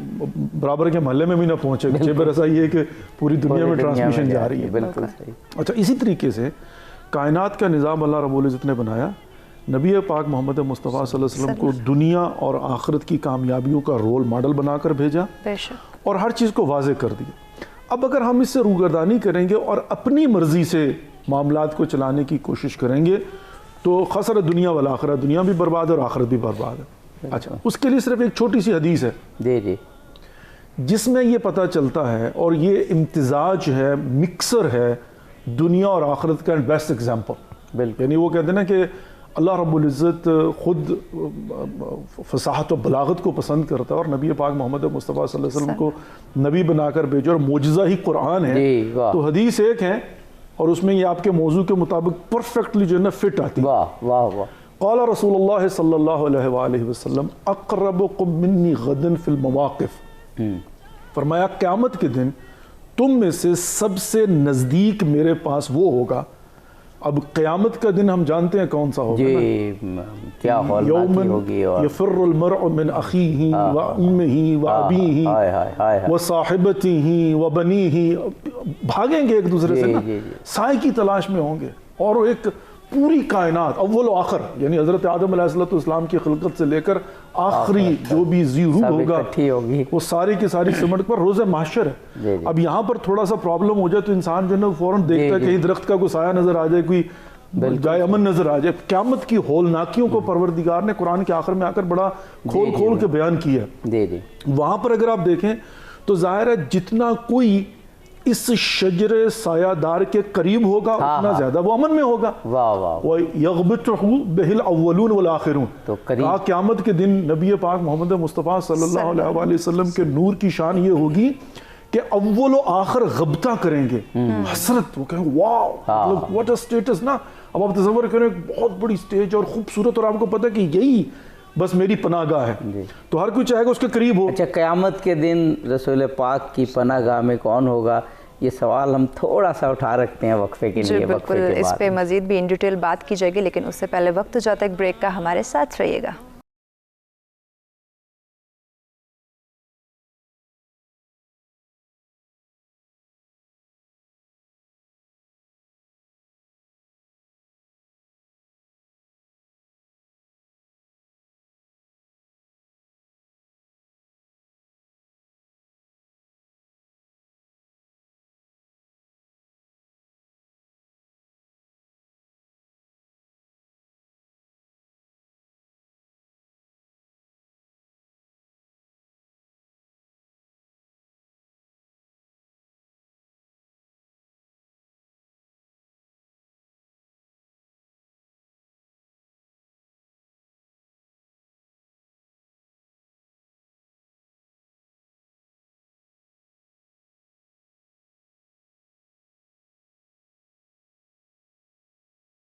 برابر کے محلے میں بھی نہ پہنچے. خبر ایسا یہ ہے کہ پوری دنیا میں ٹرانسمیشن جا رہی ہے. بالکل صحیح. اچھا، اسی طریقے سے کائنات کا نظام اللہ رب العزت نے بنایا، نبی پاک محمد مصطفیٰ صلی اللہ علیہ وسلم کو دنیا اور آخرت کی کامیابیوں کا رول ماڈل بنا کر بھیجا اور ہر چیز کو واضح کر دیا. اب اگر ہم اس سے روگردانی کریں گے اور اپنی مرضی سے معاملات کو چلانے کی کوشش کریں گے تو خسر دنیا والآخرہ، دنیا بھی برباد ہے اور آخرت بھی برباد ہے. اچھا، اس کے لیے صرف ایک چھوٹی سی حدیث ہے جس میں یہ پتہ چلتا ہے، اور یہ امتزاج ہے، مکسر ہے دنیا اور آخرت کا بیسٹ ایگزامپل. یعنی وہ کہتے ہیں نا کہ اللہ رب العزت خود فصاحت و بلاغت کو پسند کرتا ہے، اور نبی پاک محمد مصطفیٰ صلی اللہ علیہ وسلم کو نبی بنا کر بھیجا، اور معجزہ ہی قرآن ہے. تو حدیث ایک ہے اور اس میں یہ آپ کے موضوع کے مطابق پرفیکٹلی جو ہے نا فٹ آتی ہے. واہ واہ واہ. قال رسول اللہ صلی اللہ علیہ وآلہ وسلم اقربکم منی غدن فی المواقف، فرمایا قیامت کے دن تم میں سے سب سے نزدیک میرے پاس وہ ہوگا. اب قیامت کا دن ہم جانتے ہیں کون سا ہوگا، کیا ہولناکی ہوگی. اور یفر المرء من اخیہ و امہ و ابیہ و صاحبتہ و بنیہ، بھاگیں گے ایک دوسرے سے نا، سائے کی تلاش میں ہوں گے. اور ایک پوری کائنات اول و آخر، یعنی حضرت آدم علیہ السلام کی خلقت سے لے کر آخری جو بھی ذی روح ہوگا وہ ساری کی ساری سمٹ پر روز محشر ہے. اب یہاں پر تھوڑا سا پرابلم ہو جائے تو انسان جو ہے نا فوراً دیکھتا ہے کہیں درخت کا کوئی سایہ نظر آ جائے، کوئی جائے امن نظر آ جائے. قیامت کی ہولناکیوں کو پروردگار نے قرآن کے آخر میں آ کر بڑا کھول کھول کے بیان کیا ہے. وہاں پر اگر آپ دیکھیں تو ظاہر ہے جتنا کوئی اس شجر سایہ دار کے قریب ہوگا اتنا زیادہ وہ امن میں ہوگا. وَيَغْبِطُهُ بِهِ الْأَوَّلُونَ وَالْآخِرُونَ. کہا قیامت کے دن نبی پاک محمد مصطفیٰ صلی اللہ علیہ وآلہ وسلم کے نور کی شان یہ ہوگی کہ اول و آخر غبطہ کریں گے، حسرت. وہ کہیں واو what a status نا. اب آپ تصور کریں بہت بڑی سٹیج اور خوبصورت، اور آپ کو پتہ کہ یہی بس میری پناہ گاہ ہے، تو ہر کوئی چاہے گا اس کے قریب ہو. اچھا، قیامت کے دن رسول پاک کی پناہ گاہ میں کون ہوگا، یہ سوال ہم تھوڑا سا اٹھا رکھتے ہیں وقفے کے لیے. بالکل، اس پہ مزید بھی ان ڈیٹیل بات کی جائے گی، لیکن اس سے پہلے وقت ہو جاتا ہے ایک بریک کا. ہمارے ساتھ رہیے گا.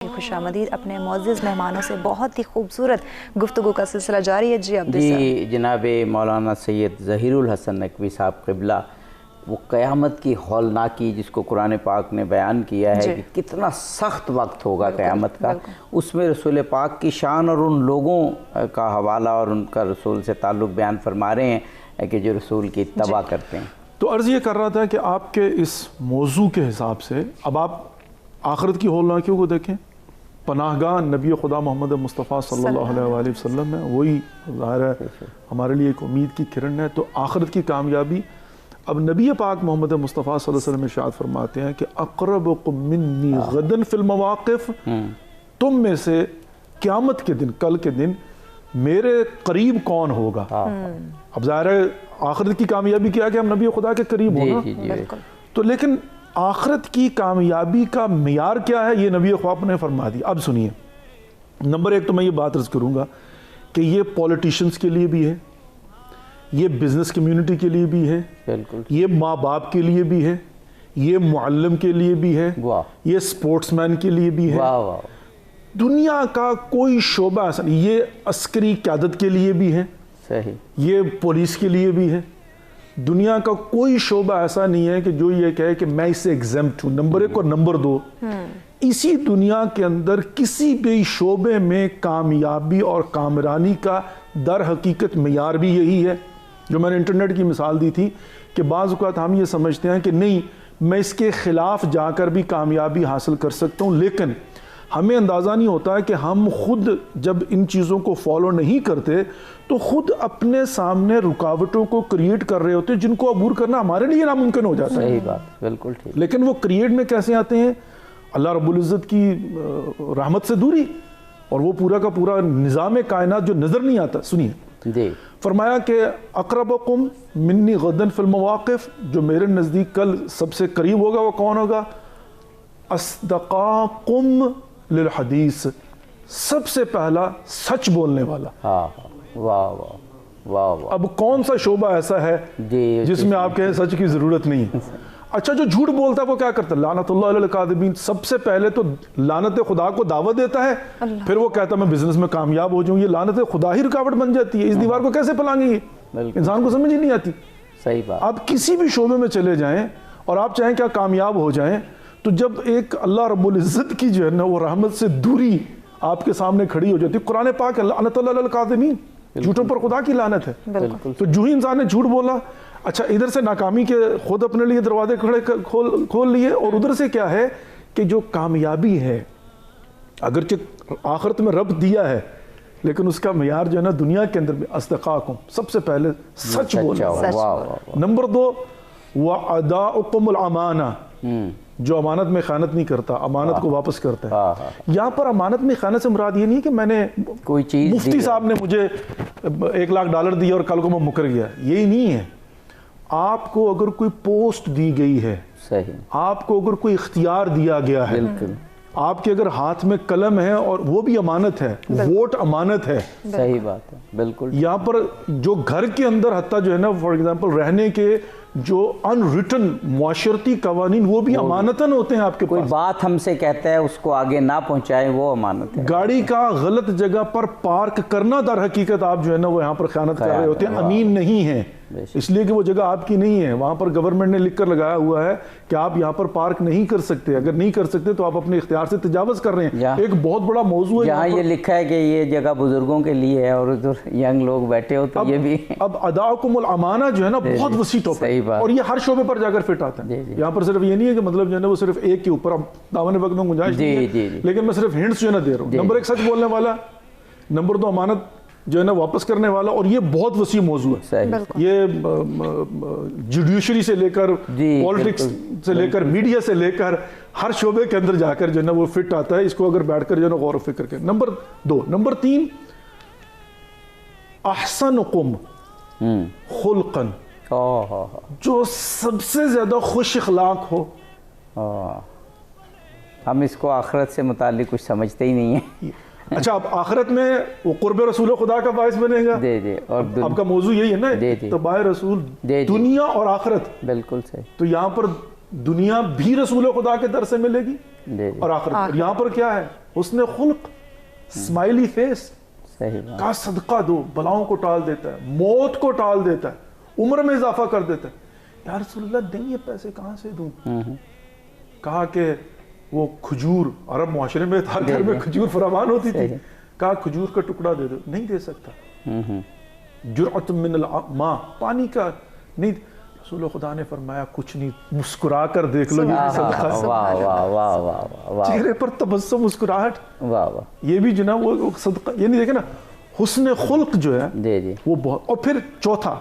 خوش آمدید. اپنے معزز مہمانوں سے بہت ہی خوبصورت گفتگو کا سلسلہ جاری ہے. جی جناب مولانا سید ظہیر الحسن نقوی صاحب قبلہ، وہ قیامت کی ہولناکی جس کو قرآن پاک نے بیان کیا ہے کہ کتنا سخت وقت ہوگا قیامت کا، اس میں رسول پاک کی شان اور ان لوگوں کا حوالہ اور ان کا رسول سے تعلق بیان فرما رہے ہیں کہ جو رسول کی اتباع کرتے ہیں. تو عرض یہ کر رہا تھا کہ آپ کے اس موضوع کے حساب سے اب آپ آخرت کی ہولناکیوں کو دیکھیں. پناہ گاہ نبی خدا محمد مصطفیٰ صلی اللہ علیہ وآلہ وسلم ہے، وہی ظاہر ہے ہمارے لیے ایک امید کی کرن ہے. تو آخرت کی کامیابی، اب نبی پاک محمد مصطفیٰ صلی اللہ علیہ وسلم ارشاد فرماتے ہیں کہ اقربکم منی غدن فی المواقف، تم میں سے قیامت کے دن، کل کے دن میرے قریب کون ہوگا. اب ظاہر ہے آخرت کی کامیابی کیا کہ ہم نبی خدا کے قریب ہونا. تو لیکن آخرت کی کامیابی کا معیار کیا ہے یہ نبی خدا نے فرما دی. اب سنیے، نمبر ایک تو میں یہ بات عرض کروں گا کہ یہ پولیٹیشنز کے لیے بھی ہے، یہ بزنس کمیونٹی کے لیے بھی ہے، یہ ماں باپ کے لیے بھی ہے، یہ معلم کے لیے بھی ہے، یہ سپورٹس مین کے لیے بھی ہے. دنیا کا کوئی شعبہ ایسا نہیں، یہ عسکری قیادت کے لیے بھی ہے، یہ پولیس کے لیے بھی ہے. دنیا کا کوئی شعبہ ایسا نہیں ہے کہ جو یہ کہے کہ میں اس سے ایگزمپٹ ہوں. نمبر ایک. اور نمبر دو، اسی دنیا کے اندر کسی بھی شعبے میں کامیابی اور کامرانی کا در حقیقت معیار بھی یہی ہے. جو میں نے انٹرنیٹ کی مثال دی تھی کہ بعض اوقات ہم یہ سمجھتے ہیں کہ نہیں میں اس کے خلاف جا کر بھی کامیابی حاصل کر سکتا ہوں، لیکن ہمیں اندازہ نہیں ہوتا ہے کہ ہم خود جب ان چیزوں کو فالو نہیں کرتے تو خود اپنے سامنے رکاوٹوں کو کریٹ کر رہے ہوتے ہیں جن کو عبور کرنا ہمارے لیے ناممکن ہو جاتا ہے. صحیح بات، بالکل ٹھیک. لیکن وہ کریٹ میں کیسے آتے ہیں؟ اللہ رب العزت کی رحمت سے دوری اور وہ پورا کا پورا نظام کائنات جو نظر نہیں آتا. سنیے، فرمایا کہ اقربکم منی غدن فی المواقف، جو میرے نزدیک کل سب سے قریب ہوگا وہ کون ہوگا؟ اصدقاکم للحدیث، سب سے پہلا سچ بولنے والا۔ ہاں، واہ واہ واہ واہ۔ اب کون سا شعبہ ایسا ہے جس میں آپ کہیں سچ کی ضرورت نہیں ہے؟ اچھا جو جھوٹ بولتا ہے وہ کیا کرتا ہے؟ لعنت اللہ علی الکاذبین، سب سے پہلے تو لعنت خدا کو دعوت دیتا ہے، پھر وہ کہتا ہے میں بزنس میں کامیاب ہو جاؤں۔ یہ لعنت خدا ہی رکاوٹ بن جاتی ہے، اس دیوار کو کیسے پلانگیں گے؟ انسان کو سمجھ ہی نہیں آتی۔ صحیح بات۔ آپ کسی بھی شعبے میں چلے جائیں اور آپ چاہیں کیا کامیاب ہو جائیں، تو جب ایک اللہ رب العزت کی جو ہے نا وہ رحمت سے دوری آپ کے سامنے کھڑی ہو جاتی ہے، قرآن پاک لعنت اللہ علی الکاذبین، جھوٹوں پر خدا کی لعنت ہے۔ تو جو ہی انسان نے جھوٹ بولا، اچھا ادھر سے ناکامی کے خود اپنے لیے دروازے کھول لیے، اور ادھر سے کیا ہے کہ جو کامیابی ہے اگرچہ آخرت میں رب دیا ہے، لیکن اس کا معیار جو ہے نا دنیا کے اندر بھی اصدقاءکم، سب سے پہلے سچ بولنا۔ نمبر 2 وَأَدَاؤُكُمُ الْأَمَانَةَ، جو امانت میں خیانت نہیں کرتا، امانت کو واپس کرتا ہے۔ یہاں پر امانت میں خیانت سے مراد یہ نہیں کہ میں نے کوئی چیز مفتی صاحب نے مجھے $1,00,000 دیا اور کل کو میں مکر گیا، یہی نہیں ہے۔ آپ کو اگر کوئی پوسٹ دی گئی ہے، صحیح، آپ کو اگر کوئی اختیار دیا گیا ہے، آپ کے اگر ہاتھ میں قلم ہے اور وہ بھی امانت ہے، ووٹ امانت ہے۔ صحیح بات ہے، بالکل۔ یہاں پر جو گھر کے اندر حتیٰ جو ہے نا فار ایگزامپل رہنے کے جو ان ریٹن معاشرتی قوانین وہ بھی امانتاً ہوتے ہیں آپ کے پاس۔ کوئی بات ہم سے کہتا ہے اس کو آگے نہ پہنچائیں، وہ امانت ہے۔ گاڑی کا غلط جگہ پر پارک کرنا در حقیقت آپ جو ہے نا وہ یہاں پر خیانت کر رہے ہوتے ہیں، امین نہیں ہیں، اس لیے کہ وہ جگہ آپ کی نہیں ہے، وہاں پر گورنمنٹ نے لکھ کر لگایا ہوا ہے کہ آپ یہاں پر پارک نہیں کر سکتے، اگر نہیں کر سکتے تو آپ اپنے اختیار سے تجاوز کر رہے ہیں۔ ایک بہت بڑا موضوع ہے جہاں یہ لکھا ہے کہ یہ جگہ بزرگوں کے لیے ہے اور ادھر ینگ لوگ بیٹھے ہو تو یہ بھی۔ اب اداؤکم الامانہ جو ہے نا بہت وسیع ٹاپک ہے، اور یہ ہر شعبے پر جا کر فٹ آتا ہے۔ یہاں پر صرف یہ نہیں ہے کہ مطلب جو ہے نا وہ صرف ایک کے اوپر، اب دامن وقت میں گنجائش نہیں ہے، لیکن میں صرف ہنٹس جو ہے نا دے رہا ہوں۔ نمبر 1 سچ بولنے والا، نمبر 2 امانت جو ہے نا واپس کرنے والا، اور یہ بہت وسیع موضوع ہے۔ یہ جوڈیشری سے لے کر پولیٹکس سے لے کر میڈیا سے لے کر ہر شعبے کے اندر جا کر جو ہے نا وہ فٹ آتا ہے، اس کو اگر بیٹھ کر جو ہے نا غور و فکر کریں۔ نمبر 2 نمبر 3 احسنکم خلقا، جو سب سے زیادہ خوش اخلاق ہو۔ ہم اس کو آخرت سے متعلق کچھ سمجھتے ہی نہیں ہیں۔ اچھا اب آخرت میں وہ قرب رسول خدا کا باعث بنے گا، اور آپ کا موضوع یہی ہے نا اتباع رسول، دنیا اور آخرت۔ بالکل صحیح۔ تو یہاں پر دنیا بھی رسول خدا کے در سے ملے گی اور آخرت، یہاں پر کیا ہے؟ حسن خلق، اسمائلی فیس کا صدقہ دو، بلاؤں کو ٹال دیتا ہے، موت کو ٹال دیتا ہے، عمر میں اضافہ کر دیتا ہے۔ یا رسول اللہ نہیں، یہ پیسے کہاں سے دوں؟ کہا کہ وہ کھجور، عرب معاشرے میں تھا، گھر میں کھجور فراوان ہوتی تھی، کہا کھجور کا ٹکڑا دے دو، نہیں دے سکتا۔ جرعۃ من الماء، پانی کا نہیں۔ رسول خدا نے فرمایا کچھ نہیں، مسکرا کر دیکھ لو، یہ صدقہ، چہرے پر تبسم، مسکراہٹ، یہ بھی جو نا وہ صدقہ، یہ نہیں دیکھے نا حسن خلق جو ہے وہ بہت۔ اور پھر چوتھا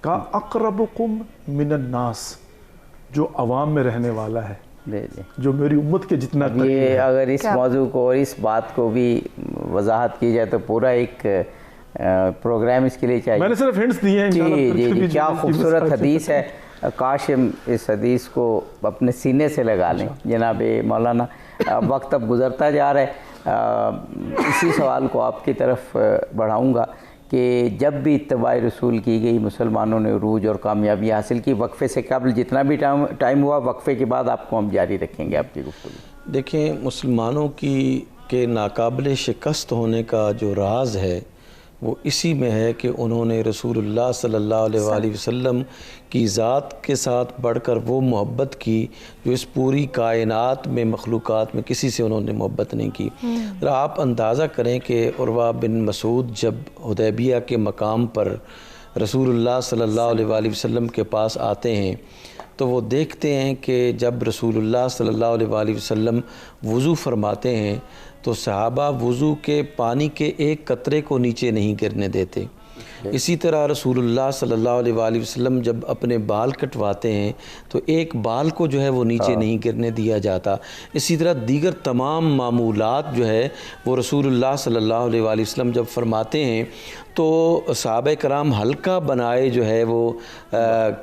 کہا اقربکم من الناس، جو عوام میں رہنے والا ہے، جو میری امت کے جتنا قریب ہے۔ اگر اس موضوع کو اور اس بات کو بھی وضاحت کی جائے تو پورا ایک پروگرام اس کے لیے چاہیے۔ میں نے صرف ہنٹس دیے ہیں۔ جی، کیا خوبصورت حدیث ہے، کاش ہم اس حدیث کو اپنے سینے سے لگا لیں۔ جناب مولانا، وقت اب گزرتا جا رہا ہے، اسی سوال کو آپ کی طرف بڑھاؤں گا کہ جب بھی اتباع رسول کی گئی، مسلمانوں نے عروج اور کامیابی حاصل کی، وقفے سے قبل جتنا بھی ٹائم ہوا، وقفے کے بعد آپ کو ہم جاری رکھیں گے آپ کی گفتگو۔ دیکھیں، مسلمانوں کے ناقابل شکست ہونے کا جو راز ہے وہ اسی میں ہے کہ انہوں نے رسول اللہ صلی اللہ علیہ وآلہ وسلم کی ذات کے ساتھ بڑھ کر وہ محبت کی جو اس پوری کائنات میں، مخلوقات میں کسی سے انہوں نے محبت نہیں کی۔ ذرا آپ اندازہ کریں کہ عروہ بن مسعود جب حدیبیہ کے مقام پر رسول اللہ صلی اللہ علیہ وآلہ وسلم کے پاس آتے ہیں تو وہ دیکھتے ہیں کہ جب رسول اللہ صلی اللہ علیہ وآلہ وسلم وضو فرماتے ہیں تو صحابہ وضو کے پانی کے ایک قطرے کو نیچے نہیں گرنے دیتے، اسی طرح رسول اللہ صلی اللہ علیہ وآلہ وسلم جب اپنے بال کٹواتے ہیں تو ایک بال کو جو ہے وہ نیچے نہیں گرنے دیا جاتا. اسی طرح دیگر تمام معمولات جو ہے وہ رسول اللہ صلی اللہ علیہ وآلہ وسلم جب فرماتے ہیں تو صحابہ کرام حلقہ بنائے جو ہے وہ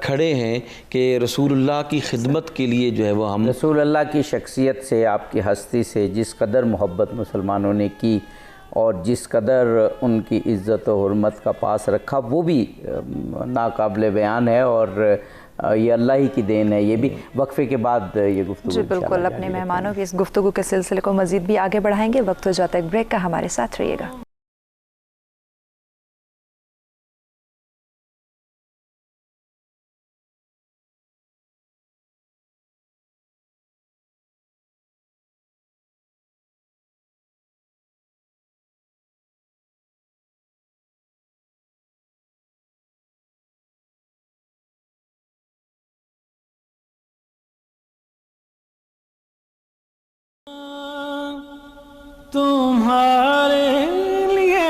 کھڑے ہیں کہ رسول اللہ کی خدمت کے لیے جو ہے وہ ہم رسول اللہ کی شخصیت سے، آپ کی ہستی سے جس قدر محبت مسلمانوں نے کی اور جس قدر ان کی عزت و حرمت کا پاس رکھا، وہ بھی ناقابل بیان ہے، اور یہ اللہ ہی کی دین ہے. یہ بھی وقفے کے بعد یہ گفتگو جی بالکل اپنے مہمانوں کی اس گفتگو کے سلسلے کو مزید بھی آگے بڑھائیں گے. وقت ہو جاتا ہے ایک بریک کا، ہمارے ساتھ رہیے گا. تمہارے لیے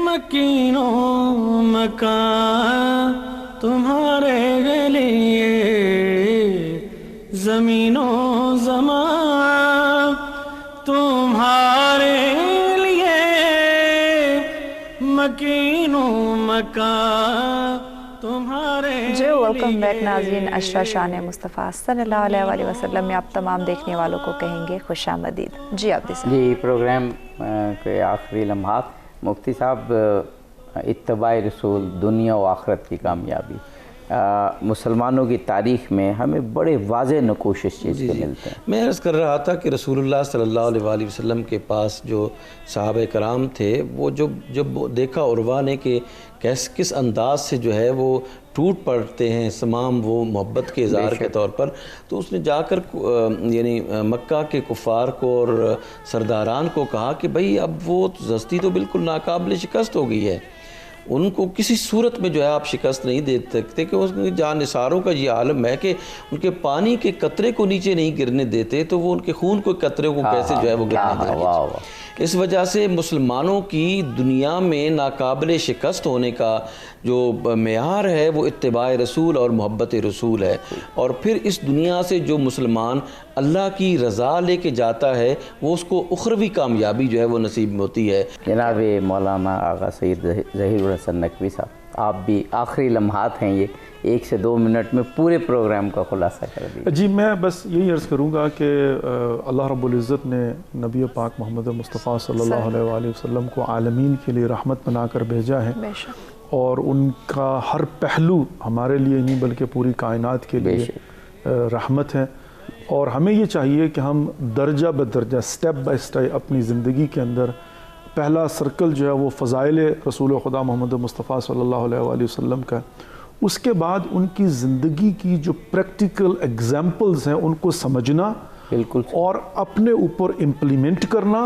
مکین و مکان، تمہارے لیے زمین و زمان، تمہارے لیے مکین و مکان، تمہارے. جی ویلکم بیک ناظرین. عشرہ شان مصطفیٰ صلی اللہ علیہ وآلہ وسلم میں آپ تمام دیکھنے والوں کو کہیں گے خوش آمدید. جی آپ جی پروگرام کے آخری لمحات. مفتی صاحب، اتباع رسول دنیا و آخرت کی کامیابی، مسلمانوں کی تاریخ میں ہمیں بڑے واضح نقوش اس چیز کے ملتے ہیں. میں عرض کر رہا تھا کہ رسول اللہ صلی اللہ علیہ وآلہ وسلم کے پاس جو صحابہ کرام تھے، وہ جب دیکھا عروہ نے کہ کس انداز سے جو ہے وہ ٹوٹ پڑتے ہیں تمام وہ محبت کے اظہار کے طور پر، تو اس نے جا کر یعنی مکہ کے کفار کو اور سرداران کو کہا کہ بھئی اب وہ ہستی تو بالکل ناقابل شکست ہو گئی ہے، ان کو کسی صورت میں جو ہے آپ شکست نہیں دے سکتے، کہ اس کے جان نثاروں کا یہ عالم ہے کہ ان کے پانی کے قطرے کو نیچے نہیں گرنے دیتے، تو وہ ان کے خون کے قطرے کو کیسے جو ہے وہ گرنے دیں گے. اس وجہ سے مسلمانوں کی دنیا میں ناقابل شکست ہونے کا جو معیار ہے وہ اتباع رسول اور محبت رسول ہے. اور پھر اس دنیا سے جو مسلمان اللہ کی رضا لے کے جاتا ہے وہ اس کو اخروی کامیابی جو ہے وہ نصیب ہوتی ہے. جناب مولانا آغا سید ظہیر الحسن نقوی صاحب، آپ بھی آخری لمحات ہیں، یہ 1 سے 2 منٹ میں پورے پروگرام کا خلاصہ کر دیا. جی میں بس یہی عرض کروں گا کہ اللہ رب العزت نے نبی پاک محمد مصطفیٰ صلی اللہ علیہ وآلہ وسلم کو عالمین کے لیے رحمت بنا کر بھیجا ہے، اور ان کا ہر پہلو ہمارے لیے نہیں بلکہ پوری کائنات کے لیے رحمت ہے. اور ہمیں یہ چاہیے کہ ہم درجہ بدرجہ سٹیپ بائی سٹیپ اپنی زندگی کے اندر پہلا سرکل جو ہے وہ فضائل رسول خدا محمد مصطفیٰ صلی اللہ علیہ وآلہ وسلم کا، اس کے بعد ان کی زندگی کی جو پریکٹیکل ایگزامپلز ہیں ان کو سمجھنا بالکل، اور اپنے اوپر امپلیمنٹ کرنا،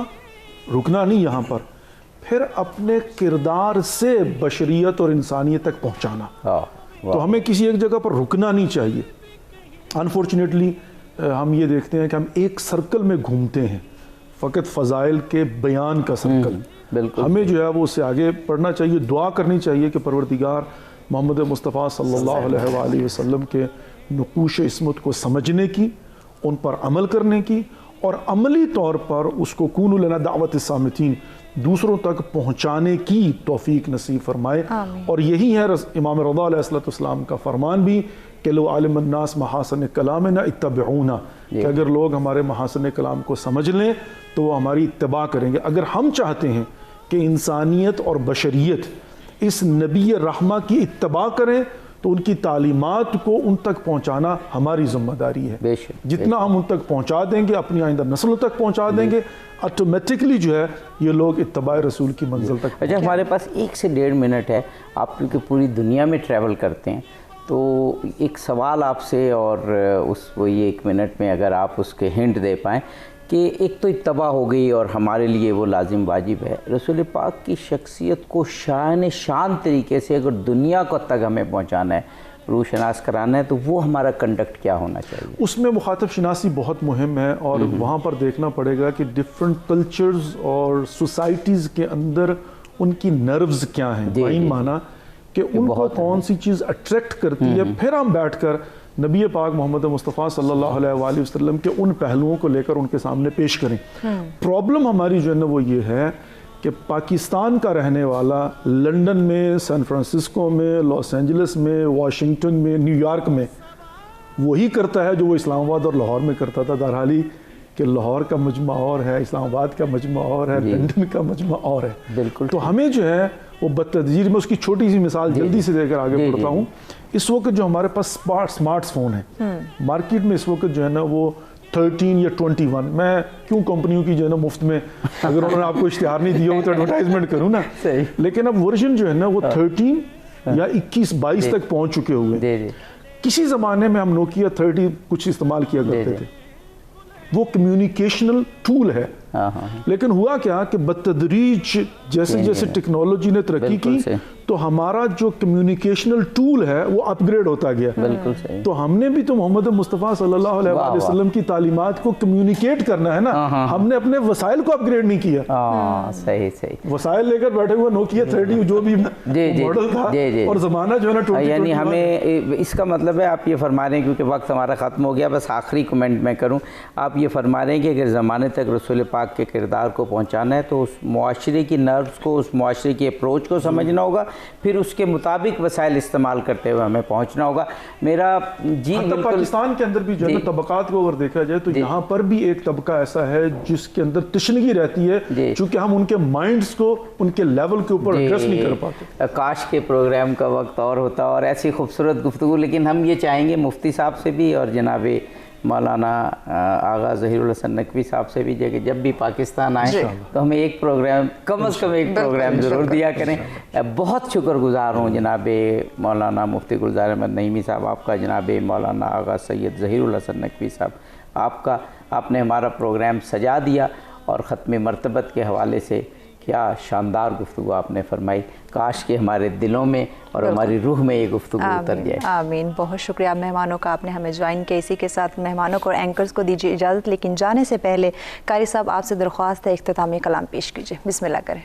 رکنا نہیں یہاں پر، پھر اپنے کردار سے بشریت اور انسانیت تک پہنچانا. تو ہمیں کسی ایک جگہ پر رکنا نہیں چاہیے. انفارچونیٹلی ہم یہ دیکھتے ہیں کہ ہم ایک سرکل میں گھومتے ہیں، فقط فضائل کے بیان کا سرکل. ہمیں جو ہے وہ اس سے آگے پڑھنا چاہیے، دعا کرنی چاہیے کہ پروردگار محمد مصطفیٰ صلی اللہ علیہ وآلہ وسلم کے نقوش عصمت کو سمجھنے کی، ان پر عمل کرنے کی، اور عملی طور پر اس کو کونوا لنا دعوت الصامتین دوسروں تک پہنچانے کی توفیق نصیب فرمائے. اور یہی ہے امام رضا علیہ السلام کا فرمان بھی کہ لو عالم الناس محاسن کلامنا اتبعونا، کہ اگر لوگ ہمارے محاسن کلام کو سمجھ لیں تو وہ ہماری اتباع کریں گے. اگر ہم چاہتے ہیں کہ انسانیت اور بشریت اس نبی رحمہ کی اتباع کریں تو ان کی تعلیمات کو ان تک پہنچانا ہماری ذمہ داری ہے. جتنا ہم ان تک پہنچا دیں گے، اپنی آئندہ نسلوں تک پہنچا دیں گے، آٹومیٹکلی جو ہے یہ لوگ اتباع رسول کی منزل تک. اچھا، ہمارے پاس 1 سے 1.5 منٹ ہے. آپ کیونکہ پوری دنیا میں ٹریول کرتے ہیں تو ایک سوال آپ سے، اور اس کو یہ 1 منٹ میں اگر آپ اس کے ہنٹ دے پائیں کہ ایک تو اتباع ہو گئی اور ہمارے لیے وہ لازم واجب ہے، رسول پاک کی شخصیت کو شان طریقے سے اگر دنیا کو تک ہمیں پہنچانا ہے، روح شناس کرانا ہے، تو وہ ہمارا کنڈکٹ کیا ہونا چاہیے؟ اس میں مخاطب شناسی بہت مہم ہے، اور وہاں پر دیکھنا پڑے گا کہ ڈفرنٹ کلچرز اور سوسائٹیز کے اندر ان کی نروز کیا ہیں، معین مانا کہ ان کو کون سی چیز اٹریکٹ کرتی ہے، پھر ہم بیٹھ کر نبی پاک محمد مصطفیٰ صلی اللہ علیہ وآلہ وسلم کے ان پہلوؤں کو لے کر ان کے سامنے پیش کریں۔ پرابلم ہماری جو ہے نا وہ یہ ہے کہ پاکستان کا رہنے والا لنڈن میں، سان فرانسسکو میں، لاس اینجلس میں، واشنگٹن میں، نیو یارک میں وہی کرتا ہے جو وہ اسلام آباد اور لاہور میں کرتا تھا، درحالی کہ لاہور کا مجمع اور ہے، اسلام آباد کا مجمع اور ہے، لنڈن کا مجمع اور ہے۔ بالکل تو ہمیں جو ہے وہ بدتدبیر، میں اس کی چھوٹی سی مثال جلدی سے دے کر آگے بڑھتا ہوں۔ اس وقت جو ہمارے پاس سمارٹ فون ہے مارکیٹ میں، اس وقت جو ہے نا وہ 13 یا 21، میں کیوں کمپنیوں کی جو ہے نا مفت میں اگر انہوں نے آپ کو اشتہار نہیں دیا ہو تو ایڈورٹائزمنٹ کروں نا، لیکن اب ورژن جو ہے نا وہ 13 یا 21 22 تک پہنچ چکے ہوئے۔ کسی زمانے میں ہم نوکیا 30 کچھ استعمال کیا کرتے تھے، وہ کمیونیکیشنل ٹول ہے، لیکن ہوا کیا کہ بتدریج جیسے جیسے ٹیکنالوجی نے ترقی کی تو ہمارا جو کمیونیکیشنل ٹول ہے وہ اپ گریڈ ہوتا گیا۔ تو ہم نے بھی تو محمد مصطفیٰ صلی اللہ علیہ وسلم کی تعلیمات کو کمیونیکیٹ کرنا ہے نا، ہم نے اپنے وسائل کو اپ گریڈ نہیں کیا۔ صحیح وسائل لے کر بیٹھے ہوئے نوکیا 30 جو بھی ماڈل تھا اور زمانہ جو ہے نا یعنی ہمیں اس کا مطلب ہے آپ یہ فرما رہے ہیں، کیونکہ وقت ہمارا ختم ہو گیا، بس آخری کمنٹ میں کروں، آپ یہ فرما رہے ہیں کہ اگر زمانے تک رسول پاک کے کردار کو پہنچانا ہے تو اس معاشرے کی نرز کو، اس معاشرے کی اپروچ کو سمجھنا ہوگا، پھر اس کے مطابق وسائل استعمال کرتے ہوئے ہمیں پہنچنا ہوگا۔ میرا بالکل پاکستان کے اندر بھی جو ہے طبقات کو اگر دیکھا جائے تو یہاں پر بھی ایک طبقہ ایسا ہے جس کے اندر تشنگی رہتی ہے، چونکہ ہم ان کے مائنڈز کو ان کے لیول کے اوپر ایڈریس نہیں کر پاتے۔ کاش کے پروگرام کا وقت اور ہوتا اور ایسی خوبصورت گفتگو، لیکن ہم یہ چاہیں گے مفتی صاحب سے بھی اور جناب مولانا آغا ظہیر الحسن نقوی صاحب سے بھی کہ جب بھی پاکستان آئیں تو ہمیں ایک پروگرام، کم از کم ایک پروگرام ضرور دیا کریں۔ بہت شکر گزار ہوں جناب مولانا مفتی گلزار احمد نعیمی صاحب آپ کا، جناب مولانا آغا سید ظہیر الحسن نقوی صاحب آپ نے ہمارا پروگرام سجا دیا، اور ختم مرتبت کے حوالے سے کیا شاندار گفتگو آپ نے فرمائی۔ کاش کہ ہمارے دلوں میں اور ہماری روح میں یہ گفتگو اتر جائے۔ آمین۔ بہت شکریہ مہمانوں کا، آپ نے ہمیں جوائن کیا۔ اسی کے ساتھ مہمانوں کو اور اینکرز کو دیجیے اجازت، لیکن جانے سے پہلے قاری صاحب آپ سے درخواست ہے اختتامی کلام پیش کیجیے، بسم اللہ کریں۔